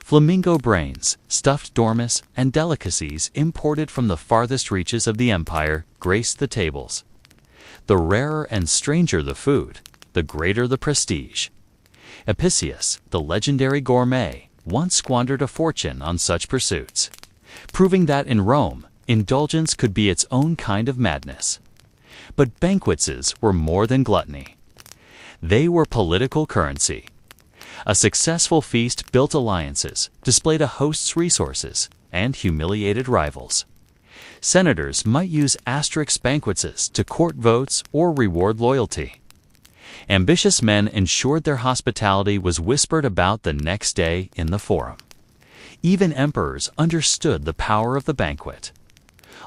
flamingo brains, stuffed dormice, and delicacies imported from the farthest reaches of the empire graced the tables. The rarer and stranger the food, the greater the prestige. Apicius, the legendary gourmet, once squandered a fortune on such pursuits, proving that in Rome, indulgence could be its own kind of madness. But banquets were more than gluttony. They were political currency. A successful feast built alliances, displayed a host's resources, and humiliated rivals. Senators might use asterisk banquets to court votes or reward loyalty. Ambitious men ensured their hospitality was whispered about the next day in the forum. Even emperors understood the power of the banquet.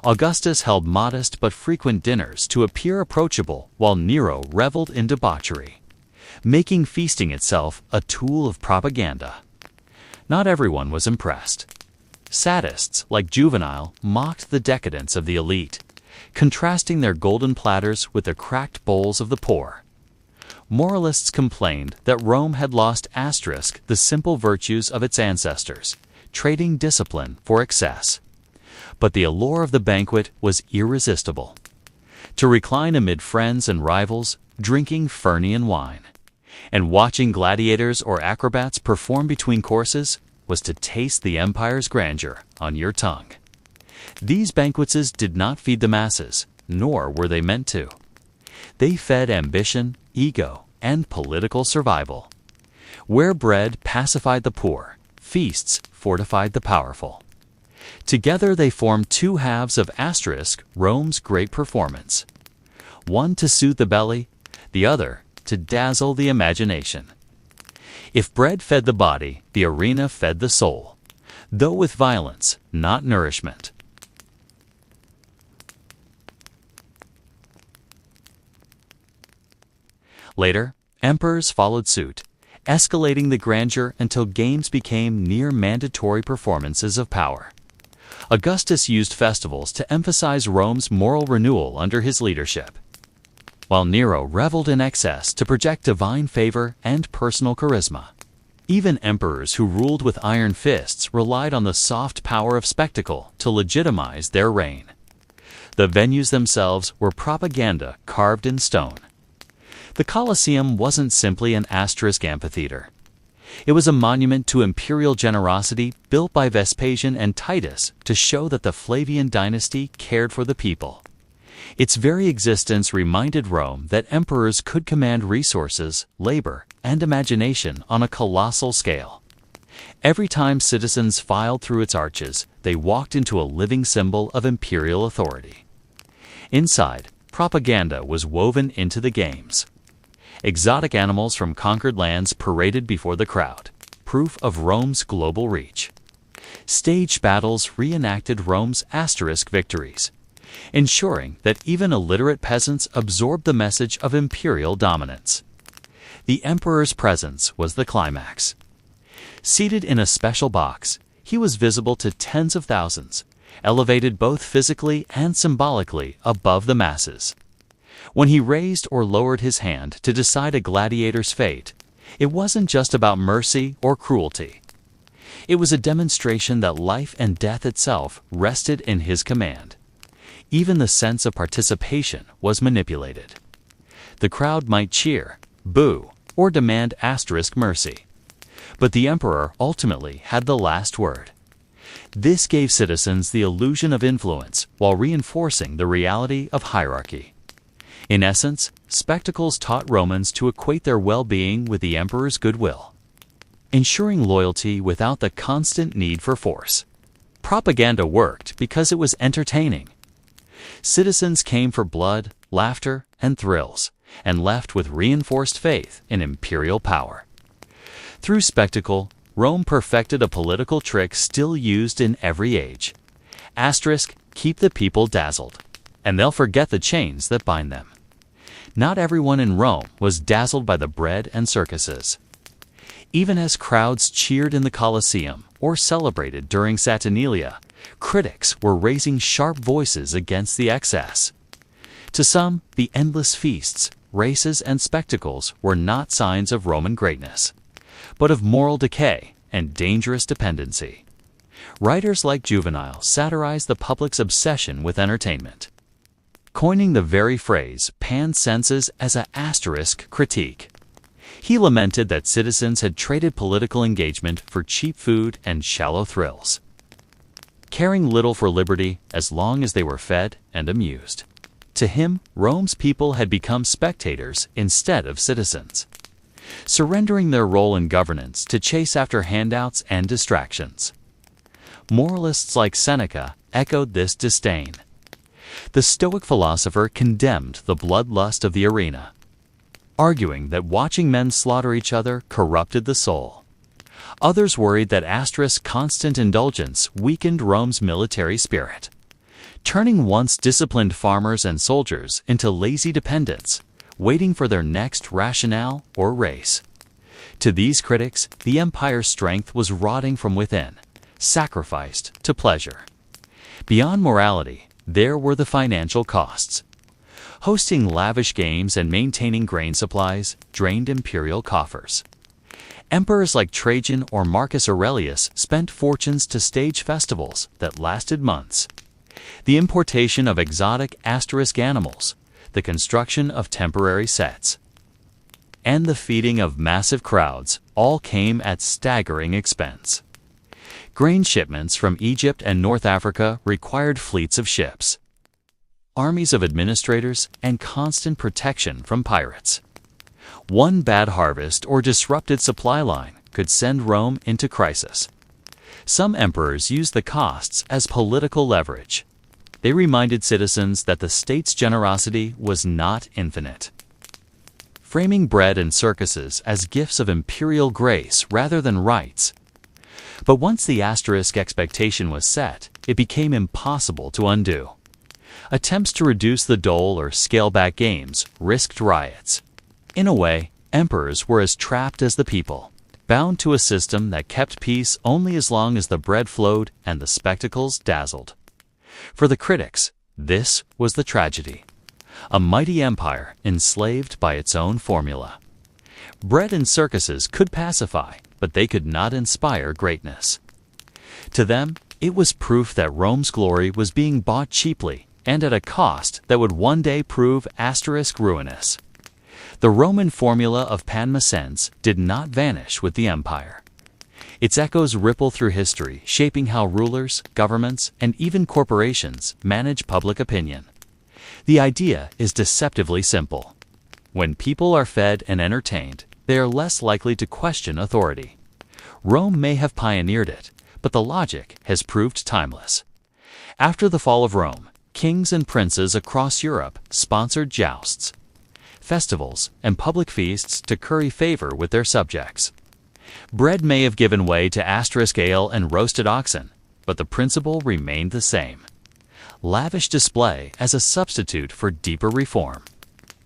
Augustus held modest but frequent dinners to appear approachable, while Nero reveled in debauchery, making feasting itself a tool of propaganda. Not everyone was impressed. Sadists, like Juvenal, mocked the decadence of the elite, contrasting their golden platters with the cracked bowls of the poor. Moralists complained that Rome had lost asterisk the simple virtues of its ancestors, trading discipline for excess. But the allure of the banquet was irresistible. To recline amid friends and rivals, drinking Fernian wine, and watching gladiators or acrobats perform between courses was to taste the empire's grandeur on your tongue. These banquets did not feed the masses, nor were they meant to. They fed ambition, ego, and political survival. Where bread pacified the poor, feasts fortified the powerful. Together they formed two halves of asterisk Rome's great performance. One to soothe the belly, the other to dazzle the imagination. If bread fed the body, the arena fed the soul, though with violence, not nourishment. Later, emperors followed suit, escalating the grandeur until games became near mandatory performances of power. Augustus used festivals to emphasize Rome's moral renewal under his leadership, while Nero reveled in excess to project divine favor and personal charisma. Even emperors who ruled with iron fists relied on the soft power of spectacle to legitimize their reign. The venues themselves were propaganda carved in stone. The Colosseum wasn't simply an asterisk amphitheater. It was a monument to imperial generosity built by Vespasian and Titus to show that the Flavian dynasty cared for the people. Its very existence reminded Rome that emperors could command resources, labor, and imagination on a colossal scale. Every time citizens filed through its arches, they walked into a living symbol of imperial authority. Inside, propaganda was woven into the games. Exotic animals from conquered lands paraded before the crowd, proof of Rome's global reach. Staged battles reenacted Rome's asterisk victories, ensuring that even illiterate peasants absorbed the message of imperial dominance. The emperor's presence was the climax. Seated in a special box, he was visible to tens of thousands, elevated both physically and symbolically above the masses. When he raised or lowered his hand to decide a gladiator's fate, it wasn't just about mercy or cruelty. It was a demonstration that life and death itself rested in his command. Even the sense of participation was manipulated. The crowd might cheer, boo, or demand asterisk mercy, but the emperor ultimately had the last word. This gave citizens the illusion of influence while reinforcing the reality of hierarchy. In essence, spectacles taught Romans to equate their well-being with the emperor's goodwill, ensuring loyalty without the constant need for force. Propaganda worked because it was entertaining. Citizens came for blood, laughter, and thrills, and left with reinforced faith in imperial power. Through spectacle, Rome perfected a political trick still used in every age. Asterisk, keep the people dazzled, and they'll forget the chains that bind them. Not everyone in Rome was dazzled by the bread and circuses. Even as crowds cheered in the Colosseum or celebrated during Saturnalia, critics were raising sharp voices against the excess. To some, the endless feasts, races, and spectacles were not signs of Roman greatness, but of moral decay and dangerous dependency. Writers like Juvenal satirized the public's obsession with entertainment, coining the very phrase pan senses as an asterisk critique. He lamented that citizens had traded political engagement for cheap food and shallow thrills, caring little for liberty as long as they were fed and amused. To him, Rome's people had become spectators instead of citizens, surrendering their role in governance to chase after handouts and distractions. Moralists like Seneca echoed this disdain. The Stoic philosopher condemned the bloodlust of the arena, arguing that watching men slaughter each other corrupted the soul. Others worried that asterisk constant indulgence weakened Rome's military spirit, turning once disciplined farmers and soldiers into lazy dependents, waiting for their next rationale or race. To these critics, the empire's strength was rotting from within, sacrificed to pleasure. Beyond morality, there were the financial costs. Hosting lavish games and maintaining grain supplies drained imperial coffers. Emperors like Trajan or Marcus Aurelius spent fortunes to stage festivals that lasted months. The importation of exotic asterisk animals, the construction of temporary sets, and the feeding of massive crowds all came at staggering expense. Grain shipments from Egypt and North Africa required fleets of ships, armies of administrators, and constant protection from pirates. One bad harvest or disrupted supply line could send Rome into crisis. Some emperors used the costs as political leverage. They reminded citizens that the state's generosity was not infinite, framing bread and circuses as gifts of imperial grace rather than rights. But once the asterisk expectation was set, it became impossible to undo. Attempts to reduce the dole or scale back games risked riots. In a way, emperors were as trapped as the people, bound to a system that kept peace only as long as the bread flowed and the spectacles dazzled. For the critics, this was the tragedy. A mighty empire enslaved by its own formula. Bread and circuses could pacify, but they could not inspire greatness. To them, it was proof that Rome's glory was being bought cheaply and at a cost that would one day prove asterisk ruinous. The Roman formula of panmacens did not vanish with the empire. Its echoes ripple through history, shaping how rulers, governments, and even corporations manage public opinion. The idea is deceptively simple. When people are fed and entertained, they are less likely to question authority. Rome may have pioneered it, but the logic has proved timeless. After the fall of Rome, kings and princes across Europe sponsored jousts, festivals, and public feasts to curry favor with their subjects. Bread may have given way to asterisk ale and roasted oxen, but the principle remained the same. Lavish display as a substitute for deeper reform.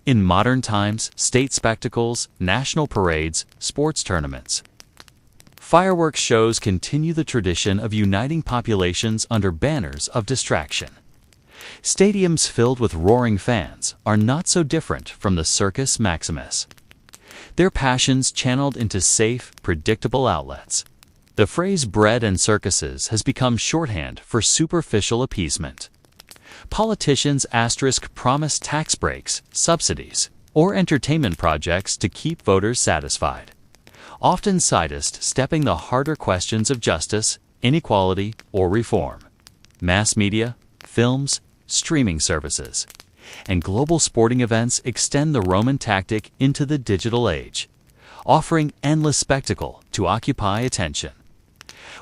In modern times, state spectacles, national parades, sports tournaments. Fireworks shows continue the tradition of uniting populations under banners of distraction. Stadiums filled with roaring fans are not so different from the Circus Maximus. Their passions channeled into safe, predictable outlets. The phrase bread and circuses has become shorthand for superficial appeasement. Politicians promise tax breaks, subsidies, or entertainment projects to keep voters satisfied, often sidestepping the harder questions of justice, inequality, or reform. Mass media, films, streaming services, and global sporting events extend the Roman tactic into the digital age, offering endless spectacle to occupy attention.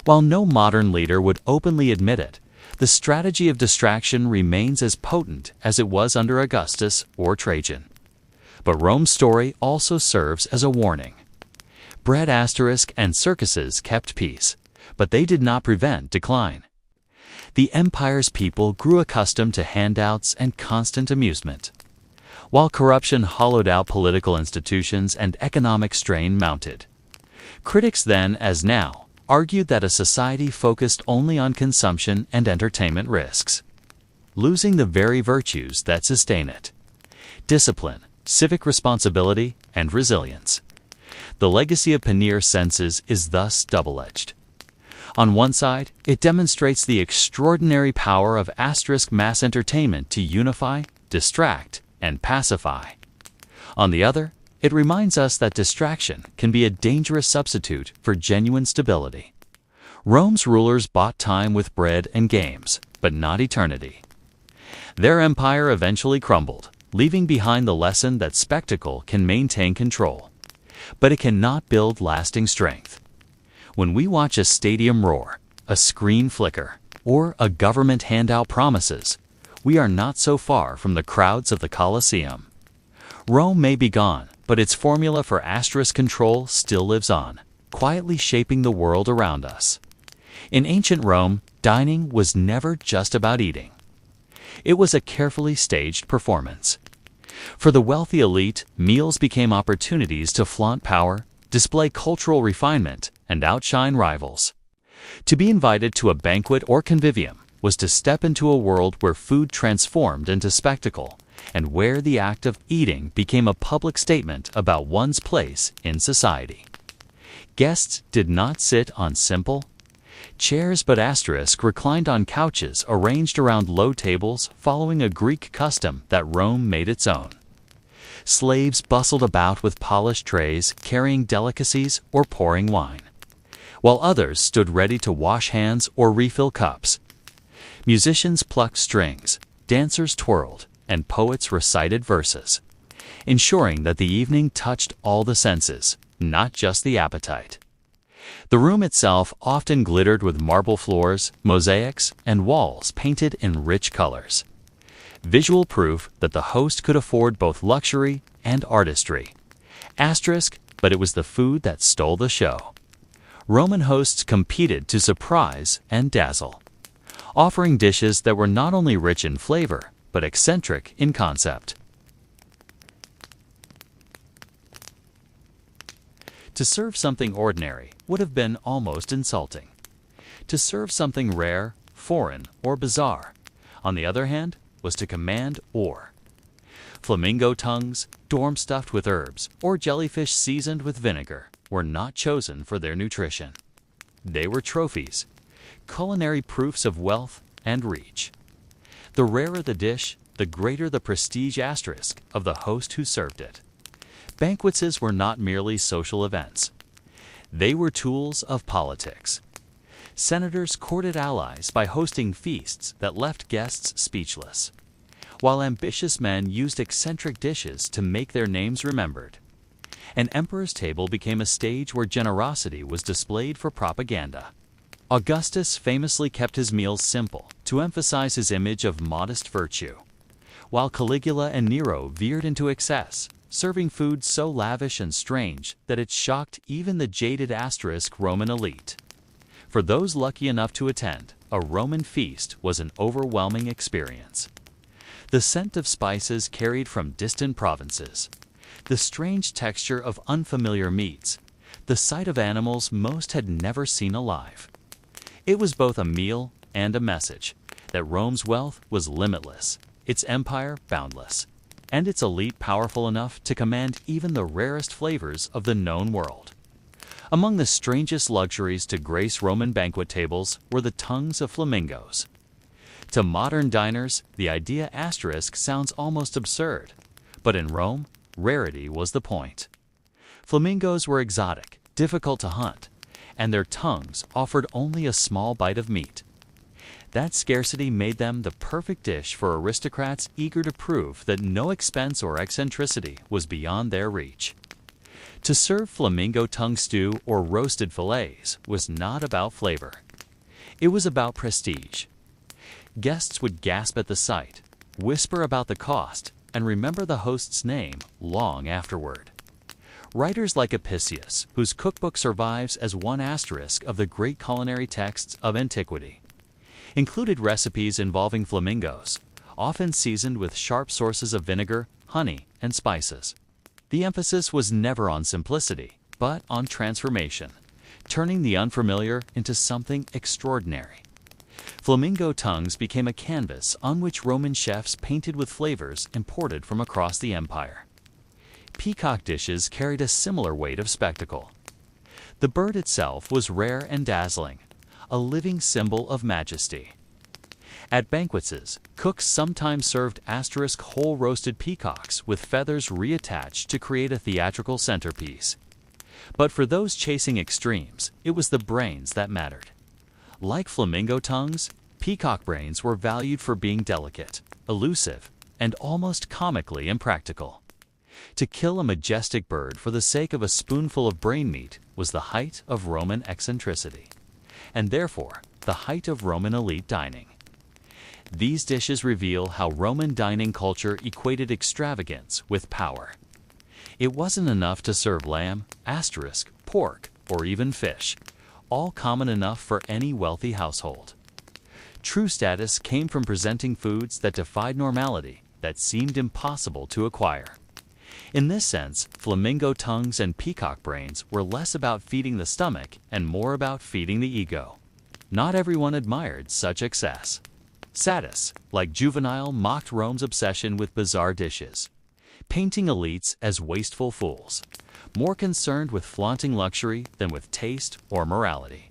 While no modern leader would openly admit it, the strategy of distraction remains as potent as it was under Augustus or Trajan. But Rome's story also serves as a warning. Bread and circuses kept peace, but they did not prevent decline. The empire's people grew accustomed to handouts and constant amusement, while corruption hollowed out political institutions and economic strain mounted. Critics then, as now, argued that a society focused only on consumption and entertainment risks, losing the very virtues that sustain it: discipline, civic responsibility, and resilience. The legacy of Panier's senses is thus double-edged. On one side, it demonstrates the extraordinary power of mass entertainment to unify, distract, and pacify. On the other, it reminds us that distraction can be a dangerous substitute for genuine stability. Rome's rulers bought time with bread and games, but not eternity. Their empire eventually crumbled, leaving behind the lesson that spectacle can maintain control, but it cannot build lasting strength. When we watch a stadium roar, a screen flicker, or a government handout promises, we are not so far from the crowds of the Colosseum. Rome may be gone, but its formula for control still lives on, quietly shaping the world around us. In ancient Rome, dining was never just about eating. It was a carefully staged performance. For the wealthy elite, meals became opportunities to flaunt power, display cultural refinement, and outshine rivals. To be invited to a banquet or convivium was to step into a world where food transformed into spectacle, and where the act of eating became a public statement about one's place in society. Guests did not sit on simple chairs but reclined on couches arranged around low tables, following a Greek custom that Rome made its own. Slaves bustled about with polished trays, carrying delicacies or pouring wine, while others stood ready to wash hands or refill cups. Musicians plucked strings, dancers twirled, and poets recited verses, ensuring that the evening touched all the senses, not just the appetite. The room itself often glittered with marble floors, mosaics, and walls painted in rich colors. Visual proof that the host could afford both luxury and artistry. But it was the food that stole the show. Roman hosts competed to surprise and dazzle, offering dishes that were not only rich in flavor, but eccentric in concept. To serve something ordinary would have been almost insulting. To serve something rare, foreign, or bizarre, on the other hand, was to command awe. Flamingo tongues, dorm stuffed with herbs, or jellyfish seasoned with vinegar were not chosen for their nutrition. They were trophies, culinary proofs of wealth and reach. The rarer the dish, the greater the prestige of the host who served it. Banquets were not merely social events. They were tools of politics. Senators courted allies by hosting feasts that left guests speechless, while ambitious men used eccentric dishes to make their names remembered. An emperor's table became a stage where generosity was displayed for propaganda. Augustus famously kept his meals simple to emphasize his image of modest virtue, while Caligula and Nero veered into excess, serving food so lavish and strange that it shocked even the jaded Roman elite. For those lucky enough to attend, a Roman feast was an overwhelming experience. The scent of spices carried from distant provinces, the strange texture of unfamiliar meats, the sight of animals most had never seen alive. It was both a meal and a message that Rome's wealth was limitless, its empire boundless, and its elite powerful enough to command even the rarest flavors of the known world. Among the strangest luxuries to grace Roman banquet tables were the tongues of flamingos. To modern diners, the idea sounds almost absurd, but in Rome, rarity was the point. Flamingos were exotic, difficult to hunt, and their tongues offered only a small bite of meat. That scarcity made them the perfect dish for aristocrats eager to prove that no expense or eccentricity was beyond their reach. To serve flamingo tongue stew or roasted fillets was not about flavor. It was about prestige. Guests would gasp at the sight, whisper about the cost, and remember the host's name long afterward. Writers like Apicius, whose cookbook survives as one asterisk of the great culinary texts of antiquity, included recipes involving flamingos, often seasoned with sharp sources of vinegar, honey, and spices. The emphasis was never on simplicity, but on transformation, turning the unfamiliar into something extraordinary. Flamingo tongues became a canvas on which Roman chefs painted with flavors imported from across the empire. Peacock dishes carried a similar weight of spectacle. The bird itself was rare and dazzling, a living symbol of majesty. At banquets, cooks sometimes served whole roasted peacocks with feathers reattached to create a theatrical centerpiece. But for those chasing extremes, it was the brains that mattered. Like flamingo tongues, peacock brains were valued for being delicate, elusive, and almost comically impractical. To kill a majestic bird for the sake of a spoonful of brain meat was the height of Roman eccentricity, and therefore the height of Roman elite dining. These dishes reveal how Roman dining culture equated extravagance with power. It wasn't enough to serve lamb, pork, or even fish, all common enough for any wealthy household. True status came from presenting foods that defied normality, that seemed impossible to acquire. In this sense, flamingo tongues and peacock brains were less about feeding the stomach and more about feeding the ego. Not everyone admired such excess. Sadists, like Juvenal, mocked Rome's obsession with bizarre dishes, painting elites as wasteful fools, more concerned with flaunting luxury than with taste or morality.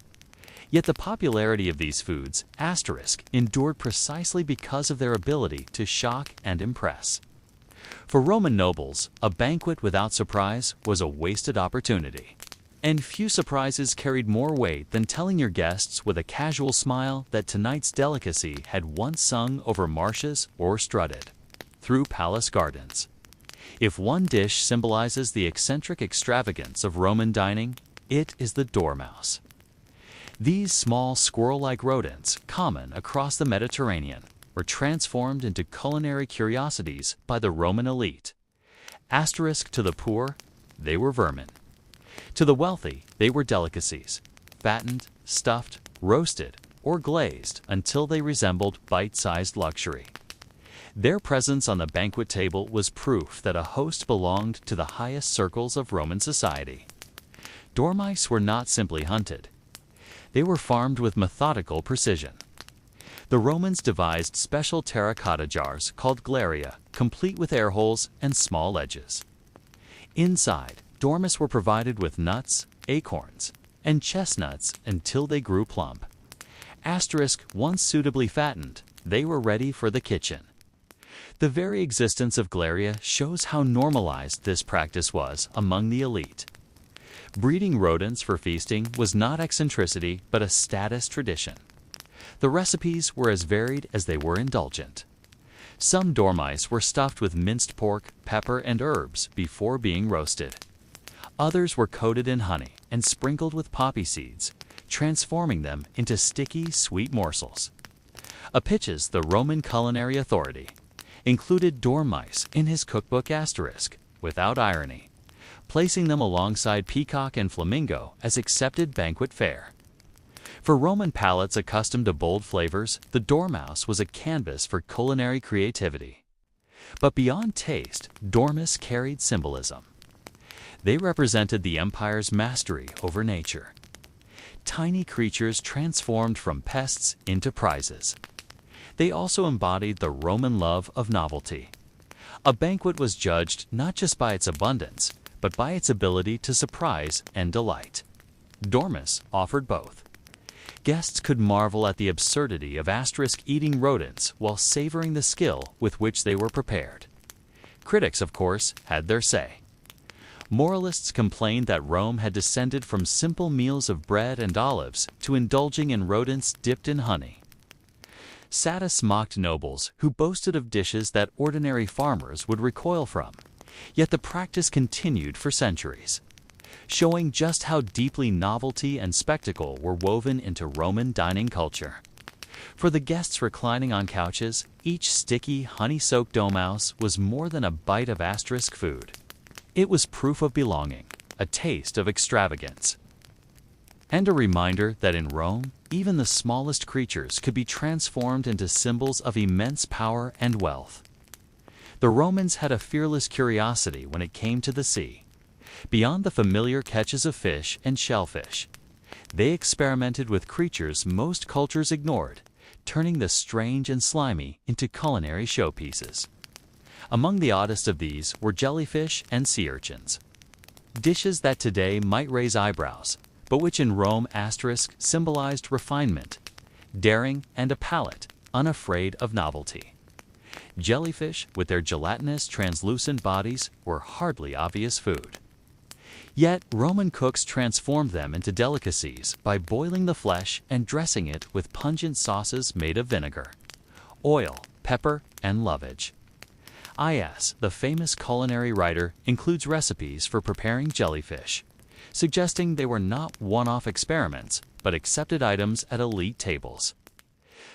Yet the popularity of these foods, endured precisely because of their ability to shock and impress. For Roman nobles, a banquet without surprise was a wasted opportunity. And few surprises carried more weight than telling your guests with a casual smile that tonight's delicacy had once sung over marshes or strutted through palace gardens. If one dish symbolizes the eccentric extravagance of Roman dining, it is the dormouse. These small squirrel-like rodents, common across the Mediterranean, were transformed into culinary curiosities by the Roman elite. To the poor, they were vermin. To the wealthy, they were delicacies, fattened, stuffed, roasted, or glazed until they resembled bite-sized luxury. Their presence on the banquet table was proof that a host belonged to the highest circles of Roman society. Dormice were not simply hunted. They were farmed with methodical precision. The Romans devised special terracotta jars called glaria, complete with air holes and small edges. Inside, dormice were provided with nuts, acorns, and chestnuts until they grew plump. Once suitably fattened, they were ready for the kitchen. The very existence of glaria shows how normalized this practice was among the elite. Breeding rodents for feasting was not eccentricity but a status tradition. The recipes were as varied as they were indulgent. Some dormice were stuffed with minced pork, pepper, and herbs before being roasted. Others were coated in honey and sprinkled with poppy seeds, transforming them into sticky, sweet morsels. The Roman culinary authority, included dormice in his cookbook *, without irony, placing them alongside peacock and flamingo as accepted banquet fare. For Roman palates accustomed to bold flavors, the dormouse was a canvas for culinary creativity. But beyond taste, dormice carried symbolism. They represented the empire's mastery over nature. Tiny creatures transformed from pests into prizes. They also embodied the Roman love of novelty. A banquet was judged not just by its abundance, but by its ability to surprise and delight. Dormice offered both. Guests could marvel at the absurdity of eating rodents while savoring the skill with which they were prepared. Critics, of course, had their say. Moralists complained that Rome had descended from simple meals of bread and olives to indulging in rodents dipped in honey. Sadists mocked nobles who boasted of dishes that ordinary farmers would recoil from, yet the practice continued for centuries, showing just how deeply novelty and spectacle were woven into Roman dining culture. For the guests reclining on couches, each sticky, honey-soaked dormouse was more than a bite of food. It was proof of belonging, a taste of extravagance, and a reminder that in Rome, even the smallest creatures could be transformed into symbols of immense power and wealth. The Romans had a fearless curiosity when it came to the sea. Beyond the familiar catches of fish and shellfish, they experimented with creatures most cultures ignored, turning the strange and slimy into culinary showpieces. Among the oddest of these were jellyfish and sea urchins. Dishes that today might raise eyebrows, but which in Rome symbolized refinement, daring, and a palate unafraid of novelty. Jellyfish, with their gelatinous, translucent bodies, were hardly obvious food. Yet Roman cooks transformed them into delicacies by boiling the flesh and dressing it with pungent sauces made of vinegar, oil, pepper, and lovage. The famous culinary writer, includes recipes for preparing jellyfish, suggesting they were not one-off experiments, but accepted items at elite tables.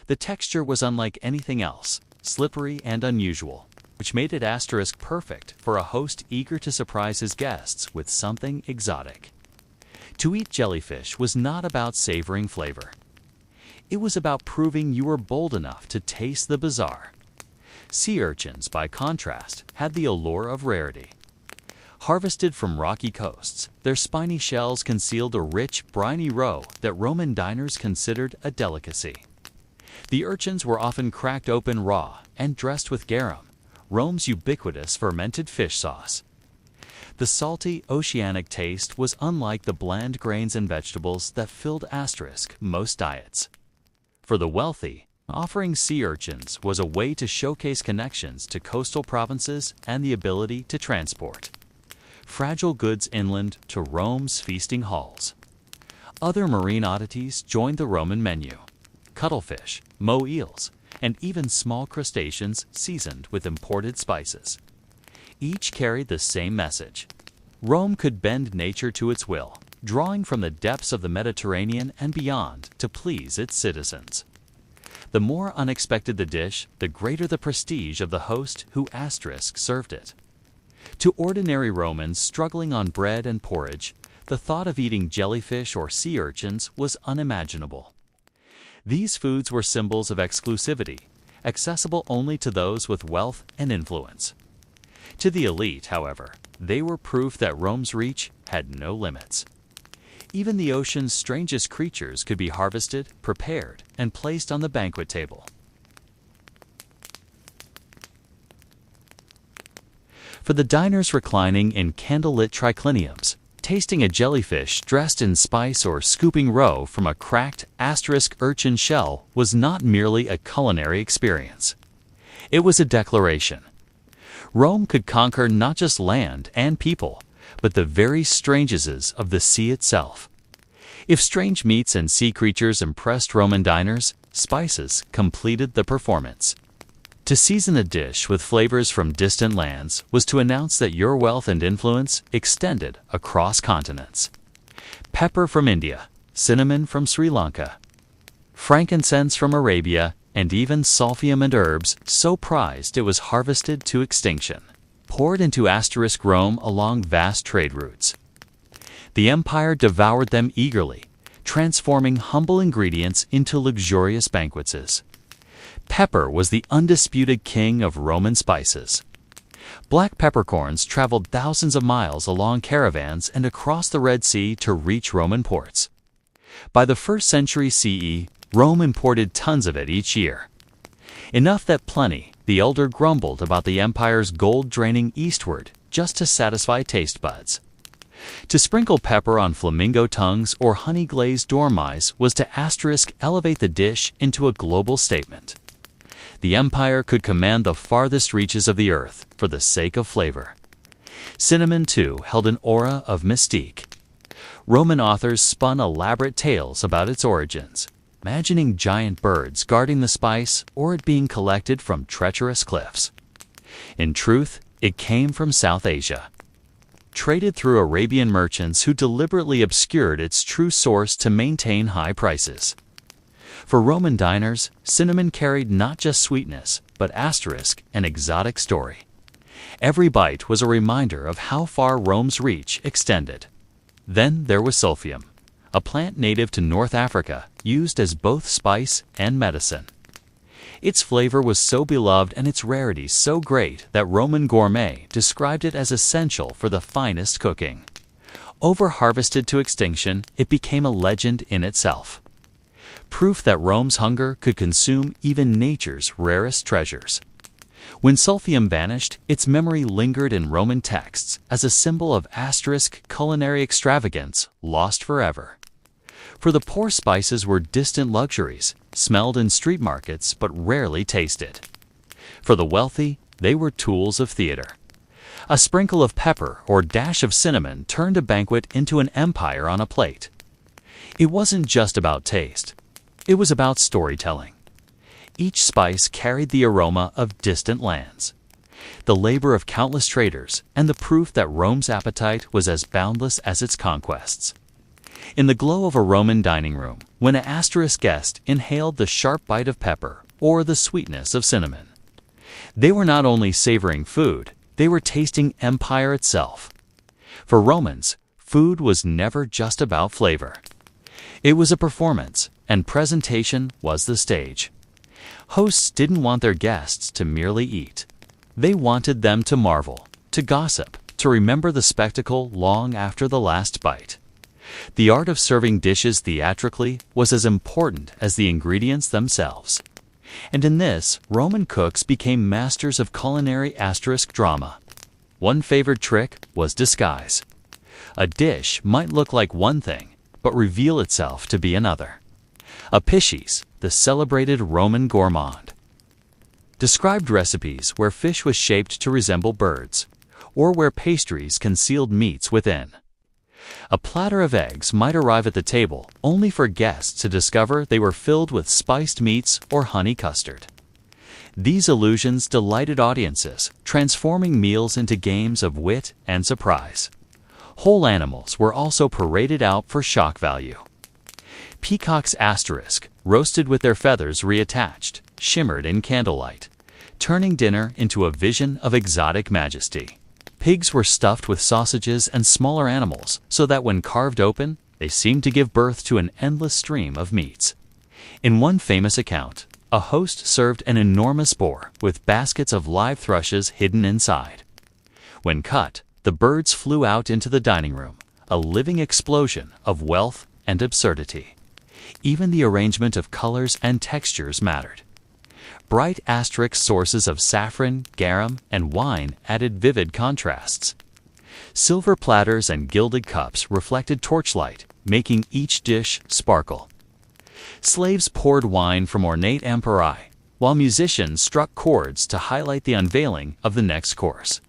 The texture was unlike anything else, slippery and unusual, which made it perfect for a host eager to surprise his guests with something exotic. To eat jellyfish was not about savoring flavor. It was about proving you were bold enough to taste the bizarre. Sea urchins, by contrast, had the allure of rarity. Harvested from rocky coasts, their spiny shells concealed a rich, briny roe that Roman diners considered a delicacy. The urchins were often cracked open raw and dressed with garum, Rome's ubiquitous fermented fish sauce. The salty, oceanic taste was unlike the bland grains and vegetables that filled most diets. For the wealthy, offering sea urchins was a way to showcase connections to coastal provinces and the ability to transport fragile goods inland to Rome's feasting halls. Other marine oddities joined the Roman menu: cuttlefish, moe eels, and even small crustaceans seasoned with imported spices. Each carried the same message. Rome could bend nature to its will, drawing from the depths of the Mediterranean and beyond to please its citizens. The more unexpected the dish, the greater the prestige of the host who served it. To ordinary Romans struggling on bread and porridge, the thought of eating jellyfish or sea urchins was unimaginable. These foods were symbols of exclusivity, accessible only to those with wealth and influence. To the elite, however, they were proof that Rome's reach had no limits. Even the ocean's strangest creatures could be harvested, prepared, and placed on the banquet table. For the diners reclining in candlelit tricliniums, tasting a jellyfish dressed in spice or scooping roe from a cracked urchin shell was not merely a culinary experience. It was a declaration. Rome could conquer not just land and people, but the very strangenesses of the sea itself. If strange meats and sea creatures impressed Roman diners, spices completed the performance. To season a dish with flavors from distant lands was to announce that your wealth and influence extended across continents. Pepper from India, cinnamon from Sri Lanka, frankincense from Arabia, and even salvium and herbs so prized it was harvested to extinction, poured into Rome along vast trade routes. The empire devoured them eagerly, transforming humble ingredients into luxurious banquets. Pepper was the undisputed king of Roman spices. Black peppercorns traveled thousands of miles along caravans and across the Red Sea to reach Roman ports. By the 1st century CE, Rome imported tons of it each year. Enough that Pliny, the elder, grumbled about the empire's gold draining eastward just to satisfy taste buds. To sprinkle pepper on flamingo tongues or honey-glazed dormice was to elevate the dish into a global statement. The empire could command the farthest reaches of the earth for the sake of flavor. Cinnamon, too, held an aura of mystique. Roman authors spun elaborate tales about its origins, imagining giant birds guarding the spice or it being collected from treacherous cliffs. In truth, it came from South Asia, traded through Arabian merchants who deliberately obscured its true source to maintain high prices. For Roman diners, cinnamon carried not just sweetness, but an exotic story. Every bite was a reminder of how far Rome's reach extended. Then there was sulfium, a plant native to North Africa, used as both spice and medicine. Its flavor was so beloved and its rarity so great that Roman gourmet described it as essential for the finest cooking. Over-harvested to extinction, it became a legend in itself. Proof that Rome's hunger could consume even nature's rarest treasures. When sulfium vanished, its memory lingered in Roman texts as a symbol of culinary extravagance lost forever. For the poor, spices were distant luxuries, smelled in street markets but rarely tasted. For the wealthy, they were tools of theater. A sprinkle of pepper or dash of cinnamon turned a banquet into an empire on a plate. It wasn't just about taste. It was about storytelling. Each spice carried the aroma of distant lands, the labor of countless traders, and the proof that Rome's appetite was as boundless as its conquests. In the glow of a Roman dining room, when an guest inhaled the sharp bite of pepper or the sweetness of cinnamon, they were not only savoring food, they were tasting empire itself. For Romans, food was never just about flavor. It was a performance, and presentation was the stage. Hosts didn't want their guests to merely eat. They wanted them to marvel, to gossip, to remember the spectacle long after the last bite. The art of serving dishes theatrically was as important as the ingredients themselves. And in this, Roman cooks became masters of culinary drama. One favored trick was disguise. A dish might look like one thing, but reveal itself to be another. Apicius, the celebrated Roman gourmand, described recipes where fish was shaped to resemble birds, or where pastries concealed meats within. A platter of eggs might arrive at the table only for guests to discover they were filled with spiced meats or honey custard. These illusions delighted audiences, transforming meals into games of wit and surprise. Whole animals were also paraded out for shock value. Peacocks roasted with their feathers reattached, shimmered in candlelight, turning dinner into a vision of exotic majesty. Pigs were stuffed with sausages and smaller animals so that when carved open, they seemed to give birth to an endless stream of meats. In one famous account, a host served an enormous boar with baskets of live thrushes hidden inside. When cut, the birds flew out into the dining room, a living explosion of wealth and absurdity. Even the arrangement of colors and textures mattered. Bright sources of saffron, garum, and wine added vivid contrasts. Silver platters and gilded cups reflected torchlight, making each dish sparkle. Slaves poured wine from ornate amphorae, while musicians struck chords to highlight the unveiling of the next course.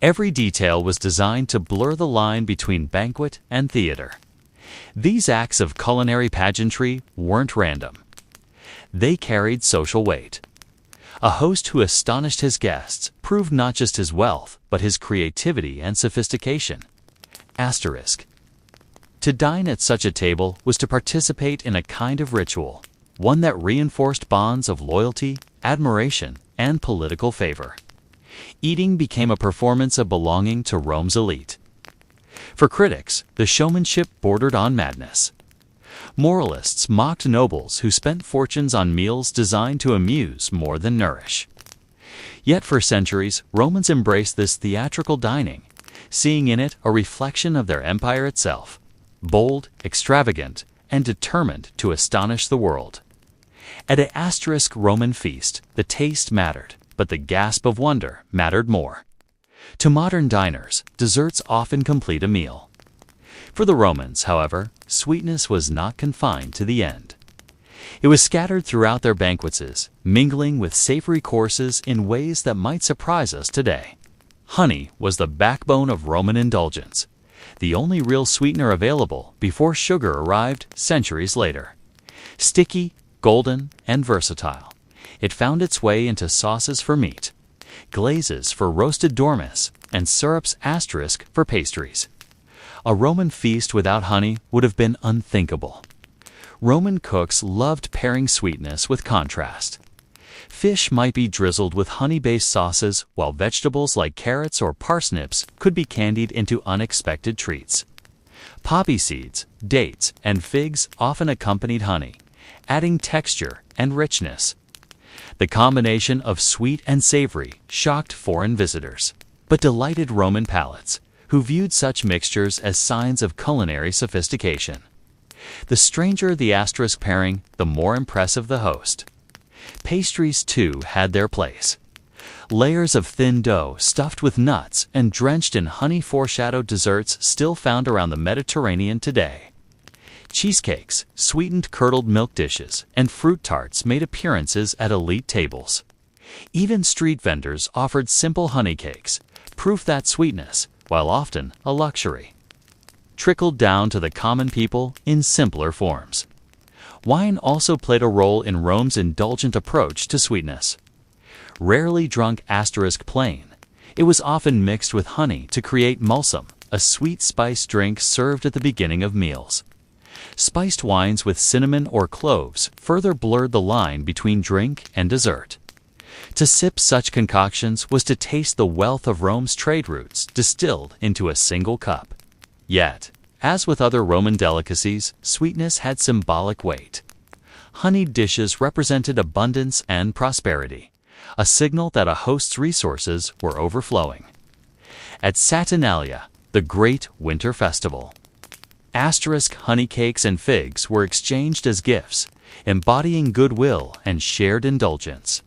Every detail was designed to blur the line between banquet and theater. These acts of culinary pageantry weren't random. They carried social weight. A host who astonished his guests proved not just his wealth, but his creativity and sophistication. To dine at such a table was to participate in a kind of ritual, one that reinforced bonds of loyalty, admiration, and political favor. Eating became a performance of belonging to Rome's elite. For critics, the showmanship bordered on madness. Moralists mocked nobles who spent fortunes on meals designed to amuse more than nourish. Yet for centuries, Romans embraced this theatrical dining, seeing in it a reflection of their empire itself, bold, extravagant, and determined to astonish the world. At an asterisk Roman feast, the taste mattered, but the gasp of wonder mattered more. To modern diners, desserts often complete a meal. For the Romans, however, sweetness was not confined to the end. It was scattered throughout their banquets, mingling with savory courses in ways that might surprise us today. Honey was the backbone of Roman indulgence, the only real sweetener available before sugar arrived centuries later. Sticky, golden, and versatile, it found its way into sauces for meat, glazes for roasted dormice, and syrups asterisk for pastries. A Roman feast without honey would have been unthinkable. Roman cooks loved pairing sweetness with contrast. Fish might be drizzled with honey-based sauces, while vegetables like carrots or parsnips could be candied into unexpected treats. Poppy seeds, dates, and figs often accompanied honey, adding texture and richness. The combination of sweet and savory shocked foreign visitors, but delighted Roman palates, who viewed such mixtures as signs of culinary sophistication. The stranger the asterisk pairing, the more impressive the host. Pastries, too, had their place. Layers of thin dough stuffed with nuts and drenched in honey-foreshadowed desserts still found around the Mediterranean today. Cheesecakes, sweetened curdled milk dishes, and fruit tarts made appearances at elite tables. Even street vendors offered simple honey cakes, proof that sweetness, while often a luxury, trickled down to the common people in simpler forms. Wine also played a role in Rome's indulgent approach to sweetness. Rarely drunk asterisk plain, it was often mixed with honey to create mulsum, a sweet spiced drink served at the beginning of meals. Spiced wines with cinnamon or cloves further blurred the line between drink and dessert. To sip such concoctions was to taste the wealth of Rome's trade routes distilled into a single cup. Yet, as with other Roman delicacies, sweetness had symbolic weight. Honeyed dishes represented abundance and prosperity, a signal that a host's resources were overflowing. At Saturnalia, the great winter festival, asterisk honey cakes and figs were exchanged as gifts, embodying goodwill and shared indulgence.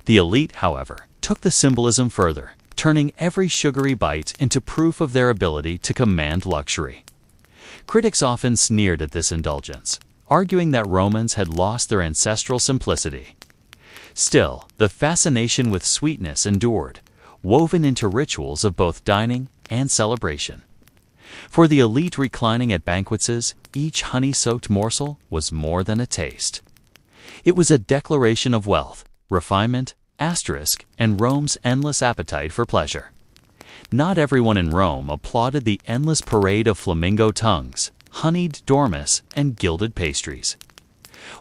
The elite, however, took the symbolism further, turning every sugary bite into proof of their ability to command luxury. Critics often sneered at this indulgence, arguing that Romans had lost their ancestral simplicity. Still, the fascination with sweetness endured, woven into rituals of both dining and celebration. For the elite reclining at banquets, each honey-soaked morsel was more than a taste. It was a declaration of wealth, refinement, asterisk, and Rome's endless appetite for pleasure. Not everyone in Rome applauded the endless parade of flamingo tongues, honeyed dormice, and gilded pastries.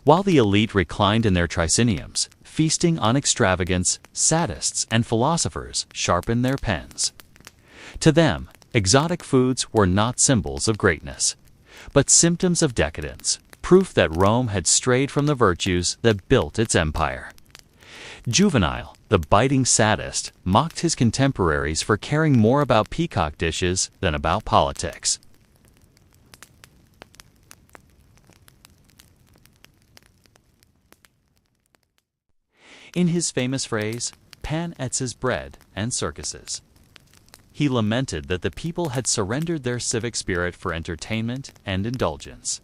While the elite reclined in their triciniums, feasting on extravagance, sadists and philosophers sharpened their pens. To them, exotic foods were not symbols of greatness, but symptoms of decadence, proof that Rome had strayed from the virtues that built its empire. Juvenal, the biting sadist, mocked his contemporaries for caring more about peacock dishes than about politics. In his famous phrase, "Pan etzes bread and circuses," he lamented that the people had surrendered their civic spirit for entertainment and indulgence.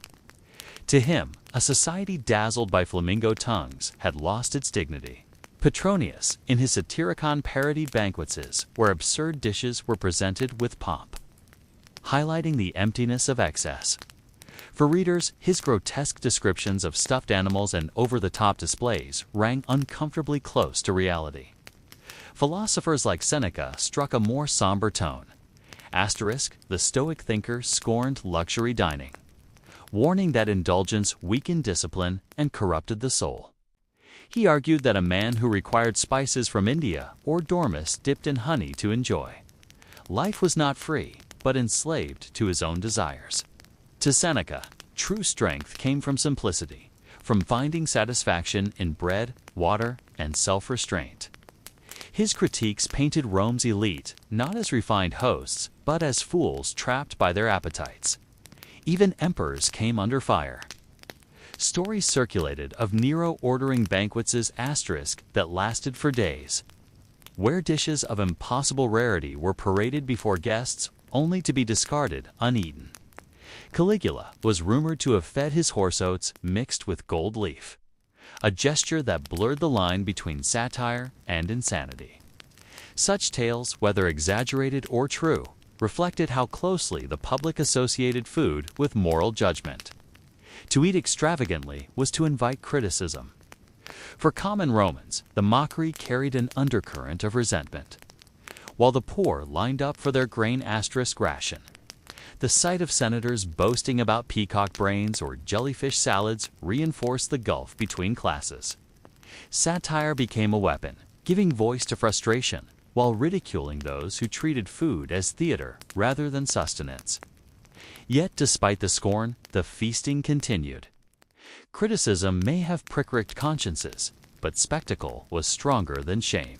To him, a society dazzled by flamingo tongues had lost its dignity. Petronius, in his Satyricon, parodied banquets where absurd dishes were presented with pomp, highlighting the emptiness of excess. For readers, his grotesque descriptions of stuffed animals and over-the-top displays rang uncomfortably close to reality. Philosophers like Seneca struck a more somber tone. Asterisk, the Stoic thinker scorned luxury dining, warning that indulgence weakened discipline and corrupted the soul. He argued that a man who required spices from India or dormice dipped in honey to enjoy. Life was not free, but enslaved to his own desires. To Seneca, true strength came from simplicity, from finding satisfaction in bread, water, and self-restraint. His critiques painted Rome's elite not as refined hosts, but as fools trapped by their appetites. Even emperors came under fire. Stories circulated of Nero ordering banquets asterisk that lasted for days, where dishes of impossible rarity were paraded before guests only to be discarded uneaten. Caligula was rumored to have fed his horse oats mixed with gold leaf, a gesture that blurred the line between satire and insanity. Such tales, whether exaggerated or true, reflected how closely the public associated food with moral judgment. To eat extravagantly was to invite criticism. For common Romans, the mockery carried an undercurrent of resentment. While the poor lined up for their grain asterisk ration, the sight of senators boasting about peacock brains or jellyfish salads reinforced the gulf between classes. Satire became a weapon, giving voice to frustration, while ridiculing those who treated food as theater rather than sustenance. Yet, despite the scorn, the feasting continued. Criticism may have pricked consciences, but spectacle was stronger than shame.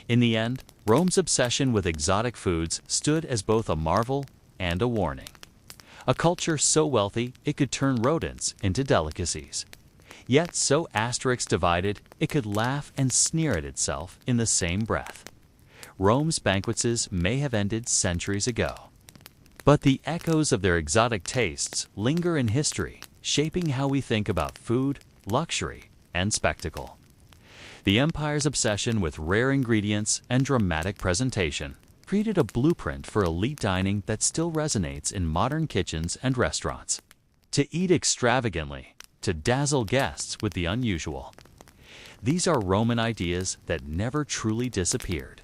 In the end, Rome's obsession with exotic foods stood as both a marvel and a warning. A culture so wealthy it could turn rodents into delicacies, yet so asterisk divided it could laugh and sneer at itself in the same breath. Rome's banquets may have ended centuries ago, but the echoes of their exotic tastes linger in history, shaping how we think about food, luxury, and spectacle. The empire's obsession with rare ingredients and dramatic presentation created a blueprint for elite dining that still resonates in modern kitchens and restaurants. To eat extravagantly, to dazzle guests with the unusual. These are Roman ideas that never truly disappeared.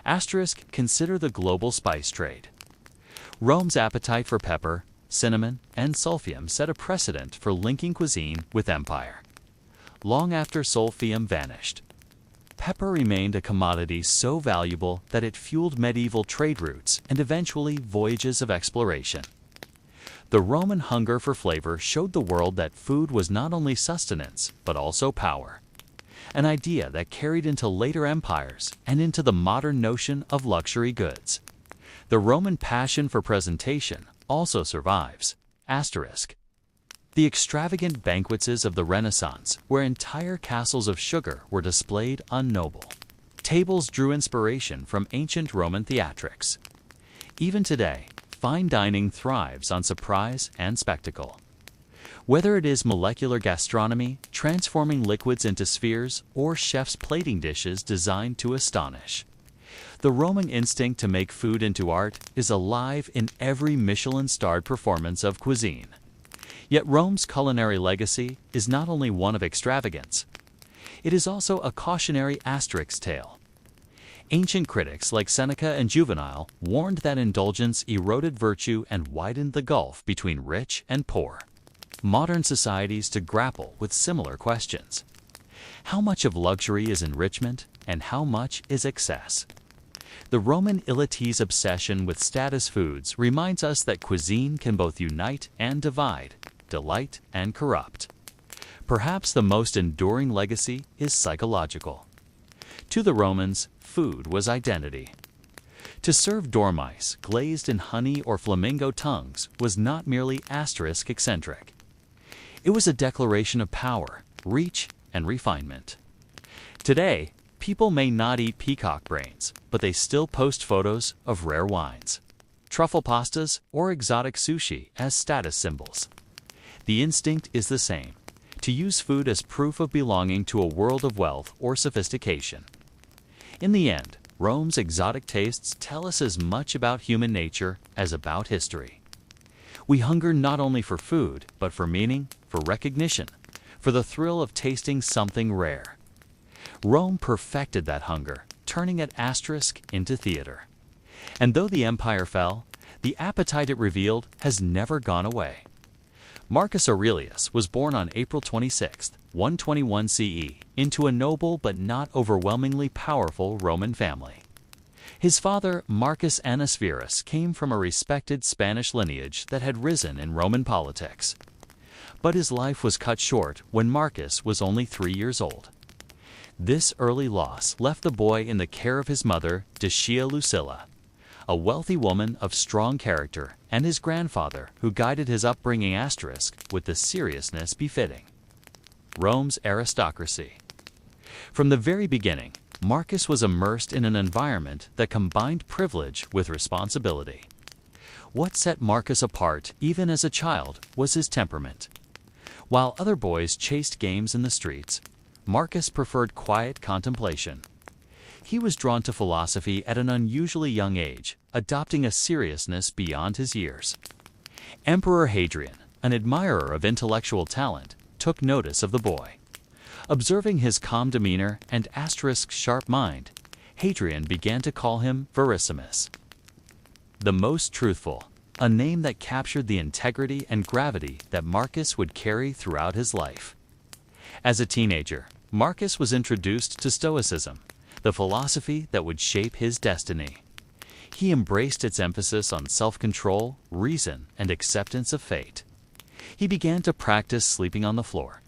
Asterisk, consider the global spice trade. Rome's appetite for pepper, cinnamon, and sulfium set a precedent for linking cuisine with empire. Long after sulfium vanished, pepper remained a commodity so valuable that it fueled medieval trade routes and eventually voyages of exploration. The Roman hunger for flavor showed the world that food was not only sustenance, but also power, an idea that carried into later empires and into the modern notion of luxury goods. The Roman passion for presentation also survives. Asterisk. The extravagant banquets of the Renaissance, where entire castles of sugar were displayed unnoble. Tables drew inspiration from ancient Roman theatrics. Even today, fine dining thrives on surprise and spectacle. Whether it is molecular gastronomy, transforming liquids into spheres, or chefs plating dishes designed to astonish, the Roman instinct to make food into art is alive in every Michelin-starred performance of cuisine. Yet Rome's culinary legacy is not only one of extravagance, it is also a cautionary asterisk tale. Ancient critics like Seneca and Juvenal warned that indulgence eroded virtue and widened the gulf between rich and poor. Modern societies to grapple with similar questions. How much of luxury is enrichment and how much is excess? The Roman elite's obsession with status foods reminds us that cuisine can both unite and divide, delight and corrupt. Perhaps the most enduring legacy is psychological. To the Romans, food was identity. To serve dormice glazed in honey or flamingo tongues was not merely asterisk eccentric. It was a declaration of power, reach, and refinement. Today, people may not eat peacock brains, but they still post photos of rare wines, truffle pastas, or exotic sushi as status symbols. The instinct is the same, to use food as proof of belonging to a world of wealth or sophistication. In the end, Rome's exotic tastes tell us as much about human nature as about history. We hunger not only for food, but for meaning, for recognition, for the thrill of tasting something rare. Rome perfected that hunger, turning at asterisk into theater. And though the empire fell, the appetite it revealed has never gone away. Marcus Aurelius was born on April 26, 121 CE, into a noble but not overwhelmingly powerful Roman family. His father, Marcus Annus Verus, came from a respected Spanish lineage that had risen in Roman politics. But his life was cut short when Marcus was only 3 years old. This early loss left the boy in the care of his mother, Dacia Lucilla, a wealthy woman of strong character, and his grandfather, who guided his upbringing with the seriousness befitting Rome's aristocracy. From the very beginning, Marcus was immersed in an environment that combined privilege with responsibility. What set Marcus apart, even as a child, was his temperament. While other boys chased games in the streets, Marcus preferred quiet contemplation. He was drawn to philosophy at an unusually young age, adopting a seriousness beyond his years. Emperor Hadrian, an admirer of intellectual talent, took notice of the boy. Observing his calm demeanor and sharp mind, Hadrian began to call him Verissimus, the most truthful, a name that captured the integrity and gravity that Marcus would carry throughout his life. As a teenager, Marcus was introduced to Stoicism, the philosophy that would shape his destiny. He embraced its emphasis on self-control, reason, and acceptance of fate. He began to practice sleeping on the floor,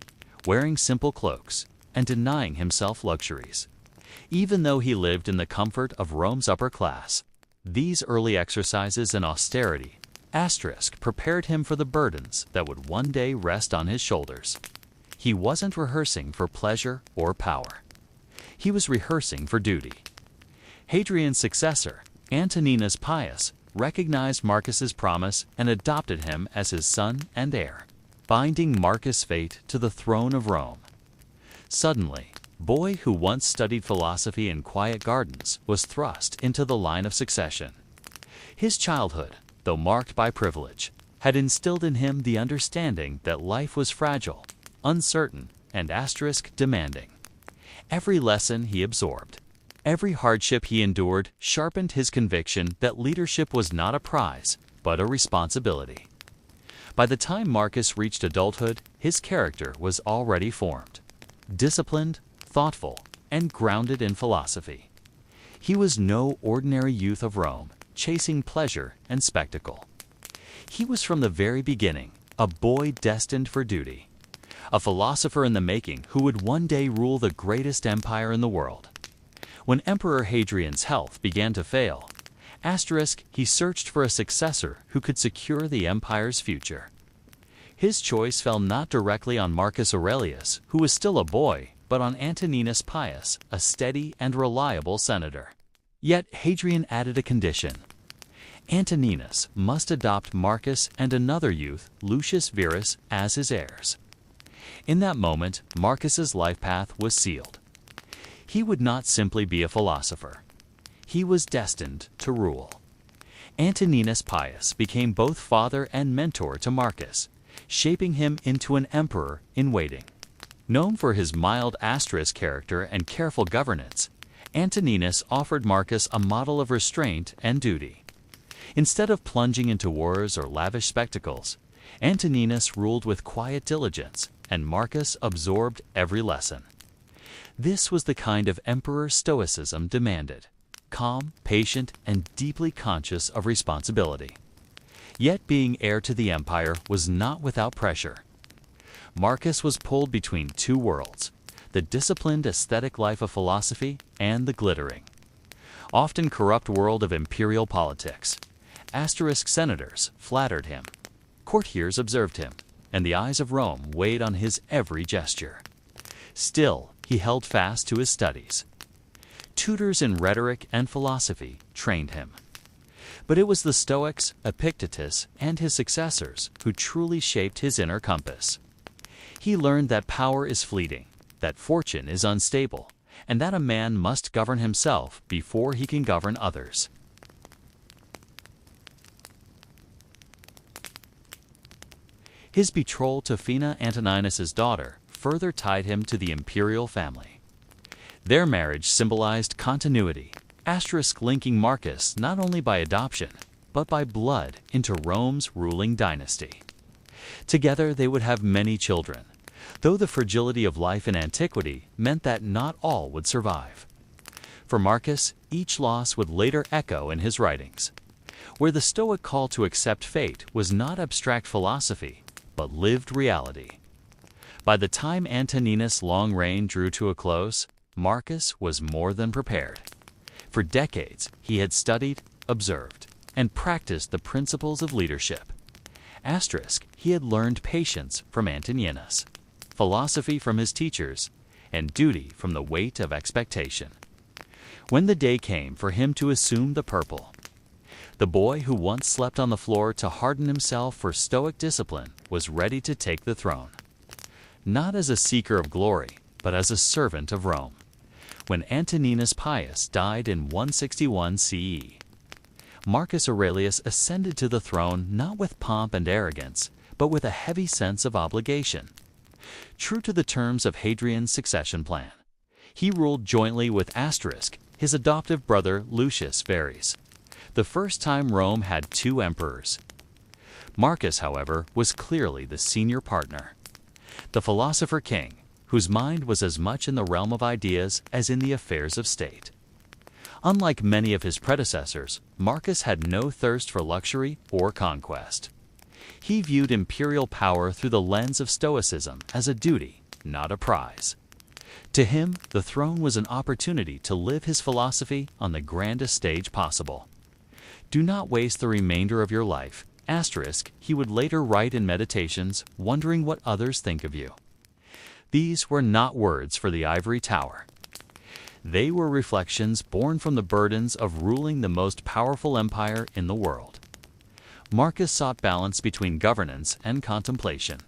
wearing simple cloaks, and denying himself luxuries. Even though he lived in the comfort of Rome's upper class, these early exercises in austerity prepared him for the burdens that would one day rest on his shoulders. He wasn't rehearsing for pleasure or power. He was rehearsing for duty. Hadrian's successor, Antoninus Pius, recognized Marcus's promise and adopted him as his son and heir, binding Marcus' fate to the throne of Rome. Suddenly, boy who once studied philosophy in quiet gardens was thrust into the line of succession. His childhood, though marked by privilege, had instilled in him the understanding that life was fragile, uncertain, and demanding. Every lesson he absorbed, every hardship he endured sharpened his conviction that leadership was not a prize, but a responsibility. By the time Marcus reached adulthood, his character was already formed. Disciplined, thoughtful, and grounded in philosophy. He was no ordinary youth of Rome, chasing pleasure and spectacle. He was from the very beginning a boy destined for duty, a philosopher in the making who would one day rule the greatest empire in the world. When Emperor Hadrian's health began to fail, he searched for a successor who could secure the empire's future. His choice fell not directly on Marcus Aurelius, who was still a boy, but on Antoninus Pius, a steady and reliable senator. Yet Hadrian added a condition. Antoninus must adopt Marcus and another youth, Lucius Verus, as his heirs. In that moment, Marcus's life path was sealed. He would not simply be a philosopher. He was destined to rule. Antoninus Pius became both father and mentor to Marcus, shaping him into an emperor in waiting. Known for his mild character and careful governance, Antoninus offered Marcus a model of restraint and duty. Instead of plunging into wars or lavish spectacles, Antoninus ruled with quiet diligence, and Marcus absorbed every lesson. This was the kind of emperor stoicism demanded: calm, patient, and deeply conscious of responsibility. Yet being heir to the empire was not without pressure. Marcus was pulled between two worlds: the disciplined aesthetic life of philosophy and the glittering, often corrupt world of imperial politics. Senators flattered him, courtiers observed him, and the eyes of Rome weighed on his every gesture. Still, he held fast to his studies. Tutors in rhetoric and philosophy trained him. But it was the Stoics, Epictetus, and his successors who truly shaped his inner compass. He learned that power is fleeting, that fortune is unstable, and that a man must govern himself before he can govern others. His betrothal to Fina, Antoninus's daughter, further tied him to the imperial family. Their marriage symbolized continuity, linking Marcus not only by adoption, but by blood into Rome's ruling dynasty. Together they would have many children, though the fragility of life in antiquity meant that not all would survive. For Marcus, each loss would later echo in his writings, where the Stoic call to accept fate was not abstract philosophy, but lived reality. By the time Antoninus' long reign drew to a close, Marcus was more than prepared. For decades, he had studied, observed, and practiced the principles of leadership. He had learned patience from Antoninus, philosophy from his teachers, and duty from the weight of expectation. When the day came for him to assume the purple, the boy who once slept on the floor to harden himself for Stoic discipline was ready to take the throne. Not as a seeker of glory, but as a servant of Rome, when Antoninus Pius died in 161 CE. Marcus Aurelius ascended to the throne not with pomp and arrogance, but with a heavy sense of obligation. True to the terms of Hadrian's succession plan, he ruled jointly with his adoptive brother Lucius Verres, the first time Rome had two emperors. Marcus, however, was clearly the senior partner, the philosopher king, whose mind was as much in the realm of ideas as in the affairs of state. Unlike many of his predecessors, Marcus had no thirst for luxury or conquest. He viewed imperial power through the lens of Stoicism as a duty, not a prize. To him, the throne was an opportunity to live his philosophy on the grandest stage possible. Do not waste the remainder of your life, he would later write in Meditations, wondering what others think of you. These were not words for the ivory tower. They were reflections born from the burdens of ruling the most powerful empire in the world. Marcus sought balance between governance and contemplation.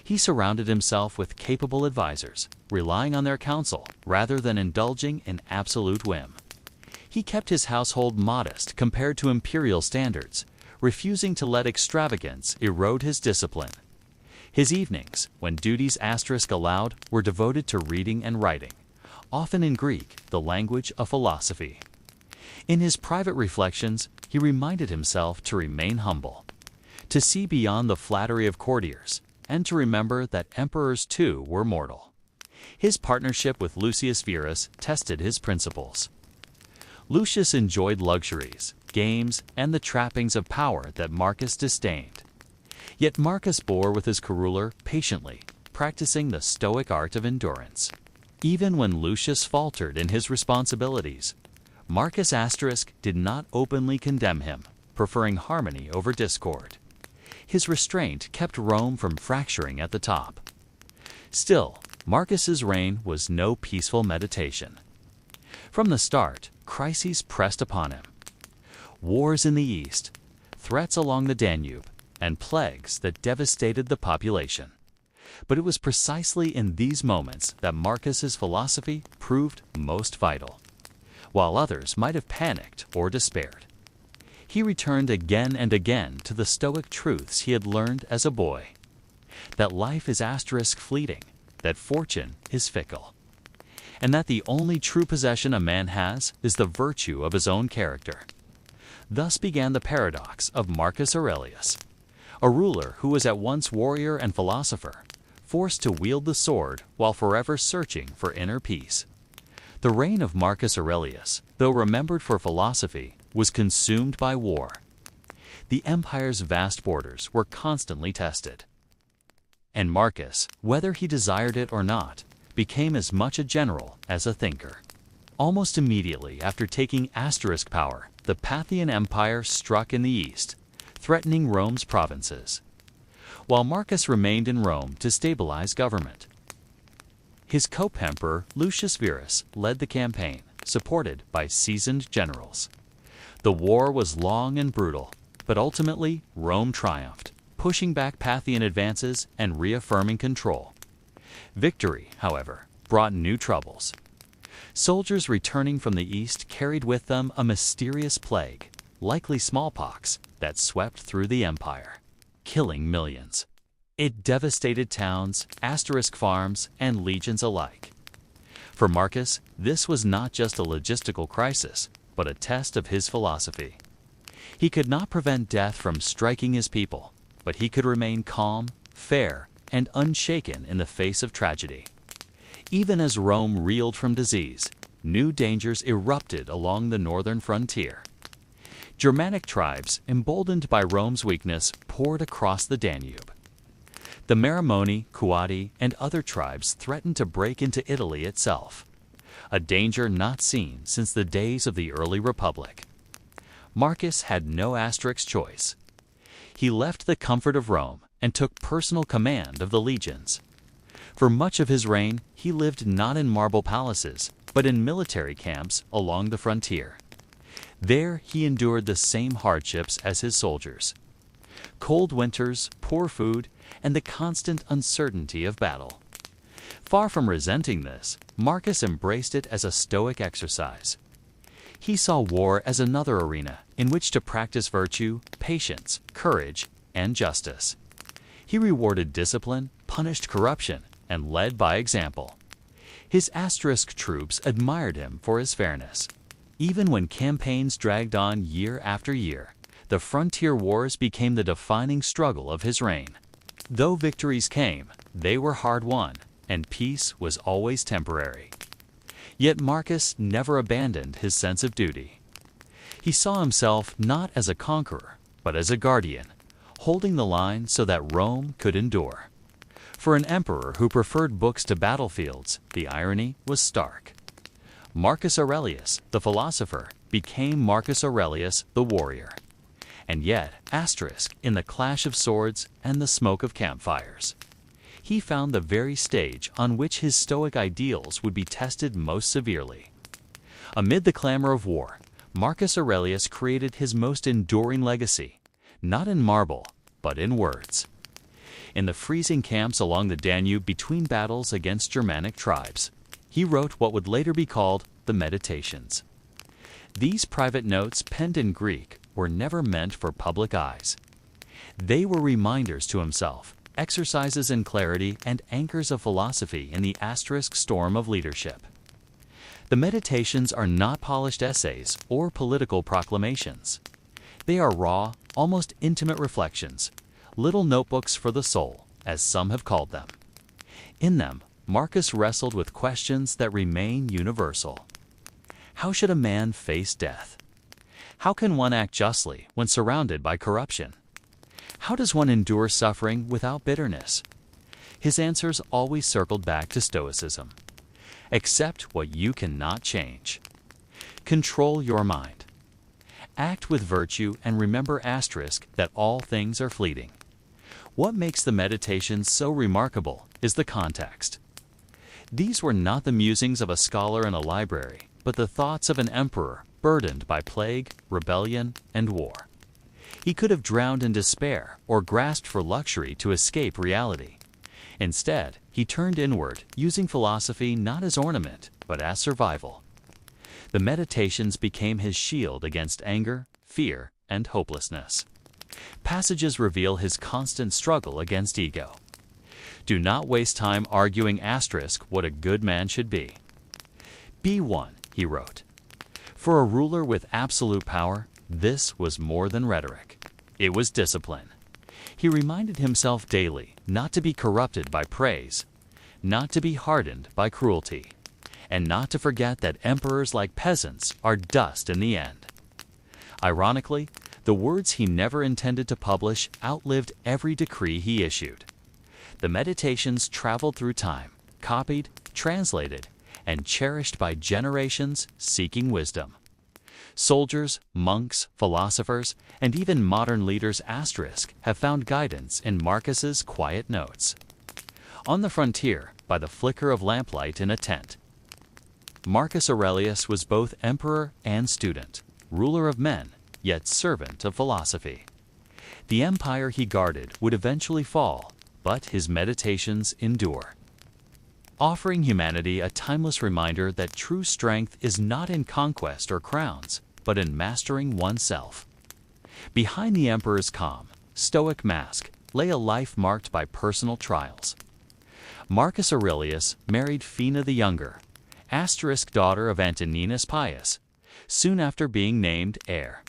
He surrounded himself with capable advisors, relying on their counsel rather than indulging in absolute whim. He kept his household modest compared to imperial standards, refusing to let extravagance erode his discipline. His evenings, when duties allowed, were devoted to reading and writing, often in Greek, the language of philosophy. In his private reflections, he reminded himself to remain humble, to see beyond the flattery of courtiers, and to remember that emperors too were mortal. His partnership with Lucius Verus tested his principles. Lucius enjoyed luxuries, games, and the trappings of power that Marcus disdained. Yet Marcus bore with his co-ruler patiently, practicing the Stoic art of endurance. Even when Lucius faltered in his responsibilities, Marcus did not openly condemn him, preferring harmony over discord. His restraint kept Rome from fracturing at the top. Still, Marcus's reign was no peaceful meditation. From the start, crises pressed upon him. Wars in the east, threats along the Danube, and plagues that devastated the population. But it was precisely in these moments that Marcus's philosophy proved most vital. While others might have panicked or despaired, he returned again and again to the Stoic truths he had learned as a boy. That life is fleeting, that fortune is fickle, and that the only true possession a man has is the virtue of his own character. Thus began the paradox of Marcus Aurelius, a ruler who was at once warrior and philosopher, forced to wield the sword while forever searching for inner peace. The reign of Marcus Aurelius, though remembered for philosophy, was consumed by war. The empire's vast borders were constantly tested. And Marcus, whether he desired it or not, became as much a general as a thinker. Almost immediately after taking power, the Parthian Empire struck in the east, threatening Rome's provinces, while Marcus remained in Rome to stabilize government. His co-emperor Lucius Verus led the campaign, supported by seasoned generals. The war was long and brutal, but ultimately Rome triumphed, pushing back Parthian advances and reaffirming control. Victory, however, brought new troubles. Soldiers returning from the east carried with them a mysterious plague, likely smallpox, that swept through the empire, killing millions. It devastated towns, farms, and legions alike. For Marcus, this was not just a logistical crisis, but a test of his philosophy. He could not prevent death from striking his people, but he could remain calm, fair, and unshaken in the face of tragedy. Even as Rome reeled from disease, new dangers erupted along the northern frontier. Germanic tribes, emboldened by Rome's weakness, poured across the Danube. The Marimoni, Quadi, and other tribes threatened to break into Italy itself, a danger not seen since the days of the early Republic. Marcus had no choice. He left the comfort of Rome and took personal command of the legions. For much of his reign, he lived not in marble palaces, but in military camps along the frontier. There he endured the same hardships as his soldiers: cold winters, poor food, and the constant uncertainty of battle. Far from resenting this, Marcus embraced it as a stoic exercise. He saw war as another arena in which to practice virtue, patience, courage, and justice. He rewarded discipline, punished corruption, and led by example. His troops admired him for his fairness. Even when campaigns dragged on year after year, the frontier wars became the defining struggle of his reign. Though victories came, they were hard-won, and peace was always temporary. Yet Marcus never abandoned his sense of duty. He saw himself not as a conqueror, but as a guardian, holding the line so that Rome could endure. For an emperor who preferred books to battlefields, the irony was stark. Marcus Aurelius, the philosopher, became Marcus Aurelius, the warrior. And yet, in the clash of swords and the smoke of campfires, he found the very stage on which his stoic ideals would be tested most severely. Amid the clamor of war, Marcus Aurelius created his most enduring legacy, not in marble, but in words. In the freezing camps along the Danube between battles against Germanic tribes, he wrote what would later be called the Meditations. These private notes, penned in Greek, were never meant for public eyes. They were reminders to himself, exercises in clarity, and anchors of philosophy in the storm of leadership. The Meditations are not polished essays or political proclamations. They are raw, almost intimate reflections, little notebooks for the soul, as some have called them. In them, Marcus wrestled with questions that remain universal. How should a man face death? How can one act justly when surrounded by corruption? How does one endure suffering without bitterness? His answers always circled back to Stoicism. Accept what you cannot change. Control your mind. Act with virtue and remember that all things are fleeting. What makes the Meditations so remarkable is the context. These were not the musings of a scholar in a library, but the thoughts of an emperor burdened by plague, rebellion, and war. He could have drowned in despair or grasped for luxury to escape reality. Instead, he turned inward, using philosophy not as ornament, but as survival. The Meditations became his shield against anger, fear, and hopelessness. Passages reveal his constant struggle against ego. Do not waste time arguing what a good man should be. Be one, he wrote. For a ruler with absolute power, this was more than rhetoric. It was discipline. He reminded himself daily not to be corrupted by praise, not to be hardened by cruelty, and not to forget that emperors like peasants are dust in the end. Ironically, the words he never intended to publish outlived every decree he issued. The Meditations traveled through time, copied, translated, and cherished by generations seeking wisdom. Soldiers, monks, philosophers, and even modern leaders have found guidance in Marcus's quiet notes. On the frontier, by the flicker of lamplight in a tent, Marcus Aurelius was both emperor and student, ruler of men, yet servant of philosophy. The empire he guarded would eventually fall, but his Meditations endure, offering humanity a timeless reminder that true strength is not in conquest or crowns, but in mastering oneself. Behind the emperor's calm, stoic mask lay a life marked by personal trials. Marcus Aurelius married Fina the Younger, daughter of Antoninus Pius, soon after being named heir.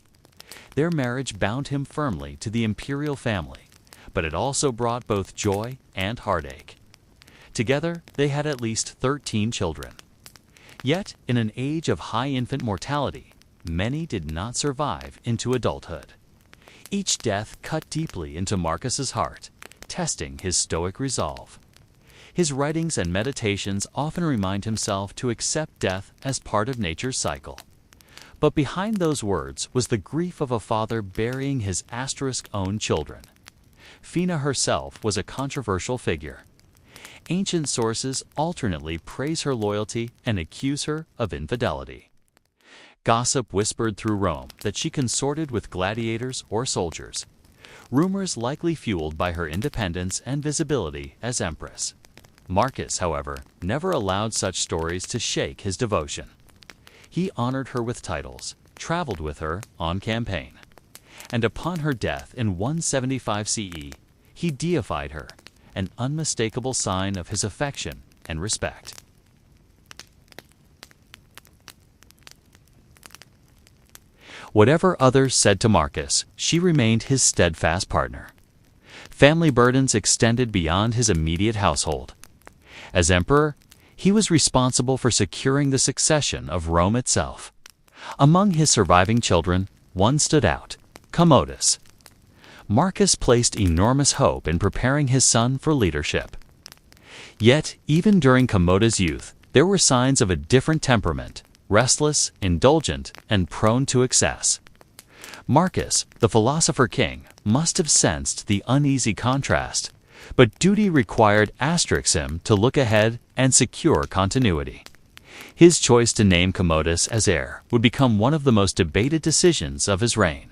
Their marriage bound him firmly to the imperial family, but it also brought both joy and heartache. Together, they had at least 13 children. Yet, in an age of high infant mortality, many did not survive into adulthood. Each death cut deeply into Marcus's heart, testing his stoic resolve. His writings and meditations often remind himself to accept death as part of nature's cycle. But behind those words was the grief of a father burying his own children. Fina herself was a controversial figure. Ancient sources alternately praise her loyalty and accuse her of infidelity. Gossip whispered through Rome that she consorted with gladiators or soldiers, rumors likely fueled by her independence and visibility as empress. Marcus, however, never allowed such stories to shake his devotion. He honored her with titles, traveled with her on campaign, and upon her death in 175 CE, he deified her, an unmistakable sign of his affection and respect. Whatever others said to Marcus, she remained his steadfast partner. Family burdens extended beyond his immediate household. As emperor, he was responsible for securing the succession of Rome itself. Among his surviving children, one stood out, Commodus. Marcus placed enormous hope in preparing his son for leadership. Yet, even during Commodus' youth, there were signs of a different temperament, restless, indulgent, and prone to excess. Marcus, the philosopher king, must have sensed the uneasy contrast, but duty required him to look ahead and secure continuity. His choice to name Commodus as heir would become one of the most debated decisions of his reign,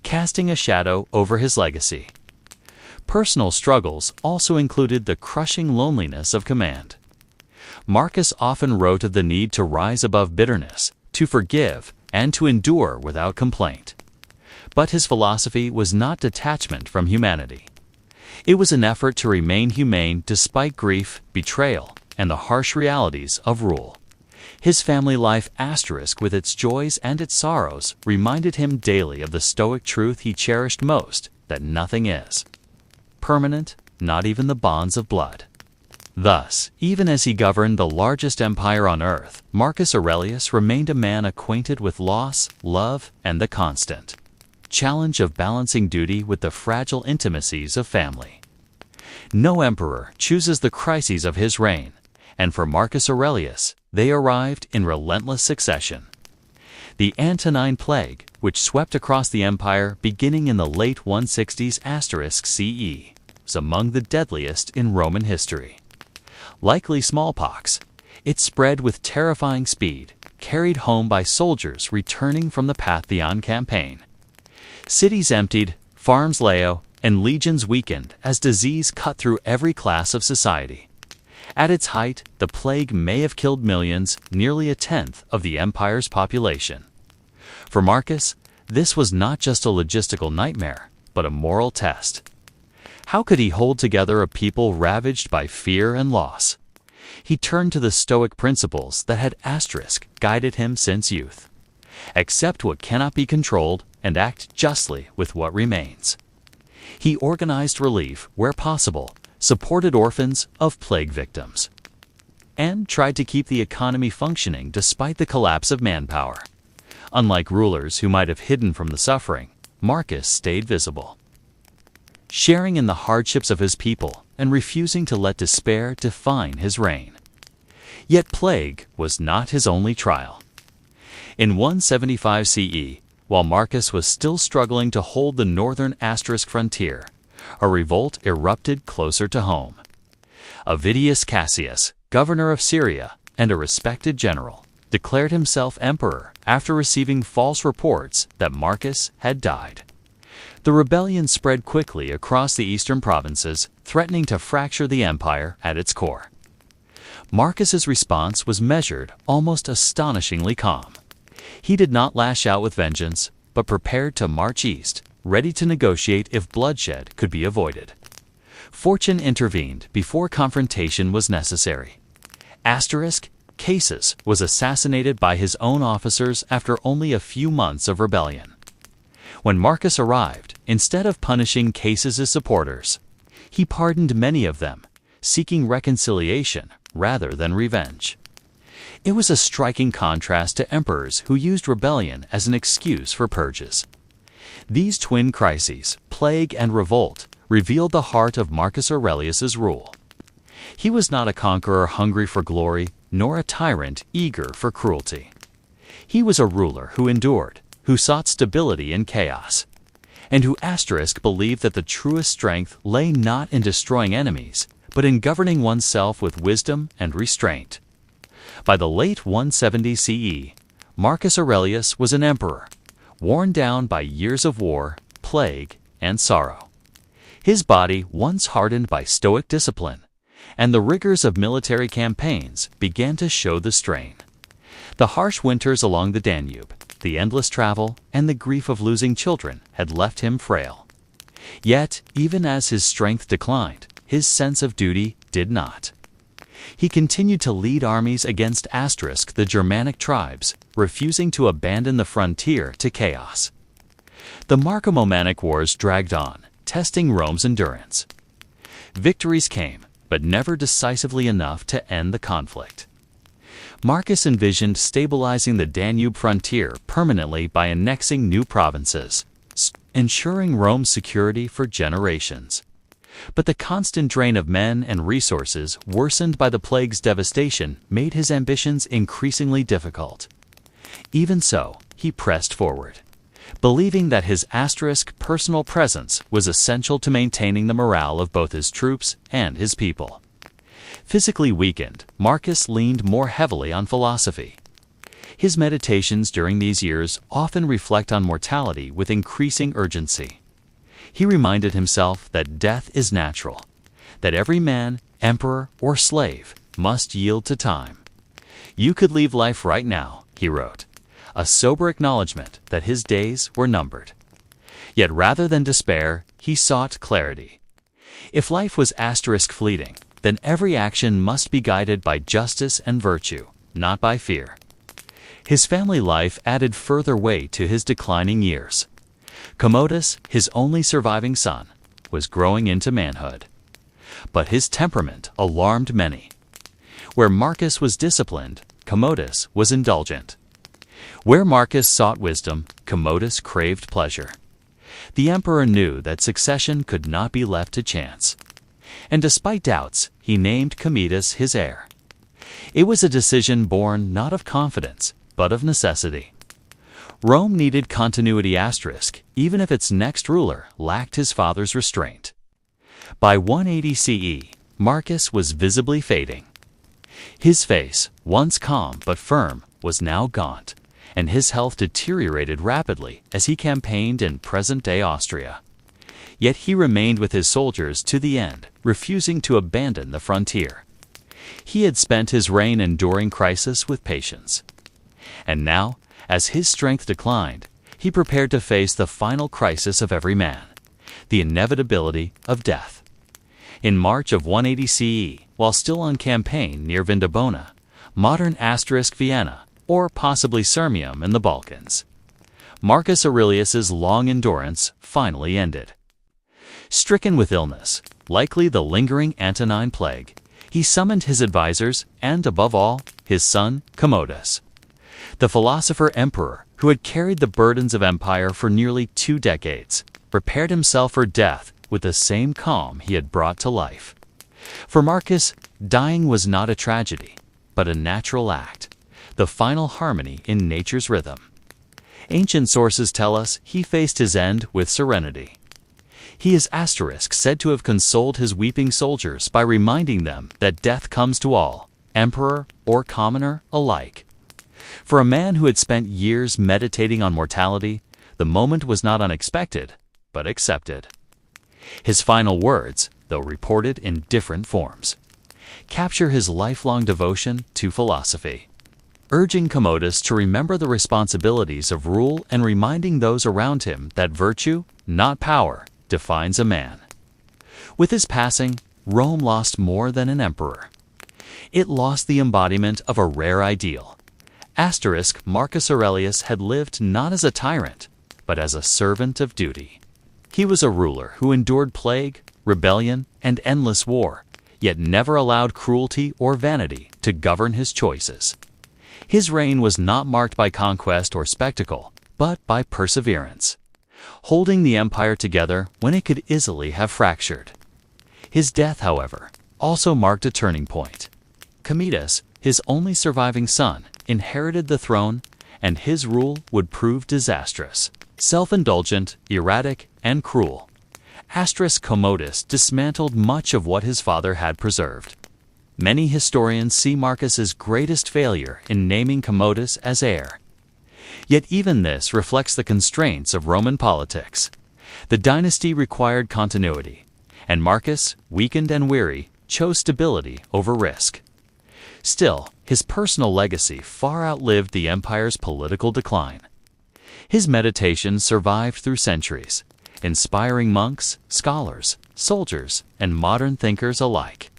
casting a shadow over his legacy. Personal struggles also included the crushing loneliness of command. Marcus often wrote of the need to rise above bitterness, to forgive, and to endure without complaint. But his philosophy was not detachment from humanity. It was an effort to remain humane despite grief, betrayal, and the harsh realities of rule. His family life with its joys and its sorrows reminded him daily of the stoic truth he cherished most, that nothing is permanent, not even the bonds of blood. Thus, even as he governed the largest empire on earth, Marcus Aurelius remained a man acquainted with loss, love, and the constant challenge of balancing duty with the fragile intimacies of family. No emperor chooses the crises of his reign, and for Marcus Aurelius, they arrived in relentless succession. The Antonine Plague, which swept across the empire beginning in the late 160s CE, was among the deadliest in Roman history. Likely smallpox, it spread with terrifying speed, carried home by soldiers returning from the Pantheon campaign. Cities emptied, farms lay, and legions weakened as disease cut through every class of society. At its height, the plague may have killed millions, nearly a tenth of the empire's population. For Marcus, this was not just a logistical nightmare, but a moral test. How could he hold together a people ravaged by fear and loss? He turned to the Stoic principles that had guided him since youth. Accept what cannot be controlled and act justly with what remains. He organized relief where possible, supported orphans of plague victims, and tried to keep the economy functioning despite the collapse of manpower. Unlike rulers who might have hidden from the suffering, Marcus stayed visible, sharing in the hardships of his people and refusing to let despair define his reign. Yet plague was not his only trial. In 175 CE, while Marcus was still struggling to hold the northern frontier, a revolt erupted closer to home. Avidius Cassius, governor of Syria and a respected general, declared himself emperor after receiving false reports that Marcus had died. The rebellion spread quickly across the eastern provinces, threatening to fracture the empire at its core. Marcus's response was measured, almost astonishingly calm. He did not lash out with vengeance, but prepared to march east, ready to negotiate if bloodshed could be avoided. Fortune intervened before confrontation was necessary. Cassius was assassinated by his own officers after only a few months of rebellion. When Marcus arrived, instead of punishing Caesar's supporters, he pardoned many of them, seeking reconciliation rather than revenge. It was a striking contrast to emperors who used rebellion as an excuse for purges. These twin crises, plague and revolt, revealed the heart of Marcus Aurelius's rule. He was not a conqueror hungry for glory, nor a tyrant eager for cruelty. He was a ruler who endured, who sought stability in chaos, and who believed that the truest strength lay not in destroying enemies, but in governing oneself with wisdom and restraint. By the late 170 CE, Marcus Aurelius was an emperor, worn down by years of war, plague, and sorrow. His body, once hardened by stoic discipline, and the rigors of military campaigns, began to show the strain. The harsh winters along the Danube, the endless travel, and the grief of losing children had left him frail. Yet, even as his strength declined, his sense of duty did not. He continued to lead armies against the Germanic tribes, refusing to abandon the frontier to chaos. The Marco-Momanic Wars dragged on, testing Rome's endurance. Victories came, but never decisively enough to end the conflict. Marcus envisioned stabilizing the Danube frontier permanently by annexing new provinces, ensuring Rome's security for generations. But the constant drain of men and resources, worsened by the plague's devastation, made his ambitions increasingly difficult. Even so, he pressed forward, believing that his personal presence was essential to maintaining the morale of both his troops and his people. Physically weakened, Marcus leaned more heavily on philosophy. His meditations during these years often reflect on mortality with increasing urgency. He reminded himself that death is natural, that every man, emperor, or slave must yield to time. "You could leave life right now," he wrote, a sober acknowledgement that his days were numbered. Yet rather than despair, he sought clarity. If life was fleeting, then every action must be guided by justice and virtue, not by fear. His family life added further weight to his declining years. Commodus, his only surviving son, was growing into manhood. But his temperament alarmed many. Where Marcus was disciplined, Commodus was indulgent. Where Marcus sought wisdom, Commodus craved pleasure. The emperor knew that succession could not be left to chance. And despite doubts, he named Commodus his heir. It was a decision born not of confidence, but of necessity. Rome needed continuity even if its next ruler lacked his father's restraint. By 180 CE, Marcus was visibly fading. His face, once calm but firm, was now gaunt, and his health deteriorated rapidly as he campaigned in present-day Austria. Yet he remained with his soldiers to the end, refusing to abandon the frontier. He had spent his reign enduring crisis with patience. And now, as his strength declined, he prepared to face the final crisis of every man, the inevitability of death. In March of 180 CE, while still on campaign near Vindobona, modern Vienna, or possibly Sirmium in the Balkans, Marcus Aurelius's long endurance finally ended. Stricken with illness, likely the lingering Antonine plague, he summoned his advisors and, above all, his son Commodus. The philosopher-emperor, who had carried the burdens of empire for nearly 2 decades, prepared himself for death with the same calm he had brought to life. For Marcus, dying was not a tragedy, but a natural act, the final harmony in nature's rhythm. Ancient sources tell us he faced his end with serenity. He is said to have consoled his weeping soldiers by reminding them that death comes to all, emperor or commoner alike. For a man who had spent years meditating on mortality, the moment was not unexpected, but accepted. His final words, though reported in different forms, capture his lifelong devotion to philosophy, urging Commodus to remember the responsibilities of rule and reminding those around him that virtue, not power, defines a man. With his passing, Rome lost more than an emperor. It lost the embodiment of a rare ideal. Marcus Aurelius had lived not as a tyrant, but as a servant of duty. He was a ruler who endured plague, rebellion, and endless war, yet never allowed cruelty or vanity to govern his choices. His reign was not marked by conquest or spectacle, but by perseverance, holding the empire together when it could easily have fractured. His death, however, also marked a turning point. Commodus, his only surviving son, inherited the throne, and his rule would prove disastrous. Self-indulgent, erratic, and cruel, Commodus dismantled much of what his father had preserved. Many historians see Marcus's greatest failure in naming Commodus as heir. Yet even this reflects the constraints of Roman politics. The dynasty required continuity, and Marcus, weakened and weary, chose stability over risk. Still, his personal legacy far outlived the empire's political decline. His meditations survived through centuries, inspiring monks, scholars, soldiers, and modern thinkers alike.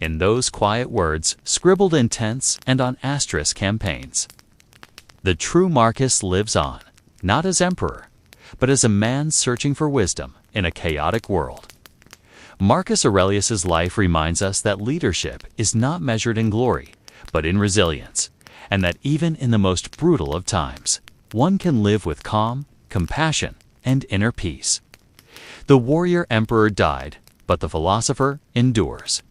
In those quiet words, scribbled in tents and on asterisk campaigns, the true Marcus lives on, not as emperor, but as a man searching for wisdom in a chaotic world. Marcus Aurelius's life reminds us that leadership is not measured in glory, but in resilience, and that even in the most brutal of times, one can live with calm, compassion, and inner peace. The warrior emperor died, but the philosopher endures.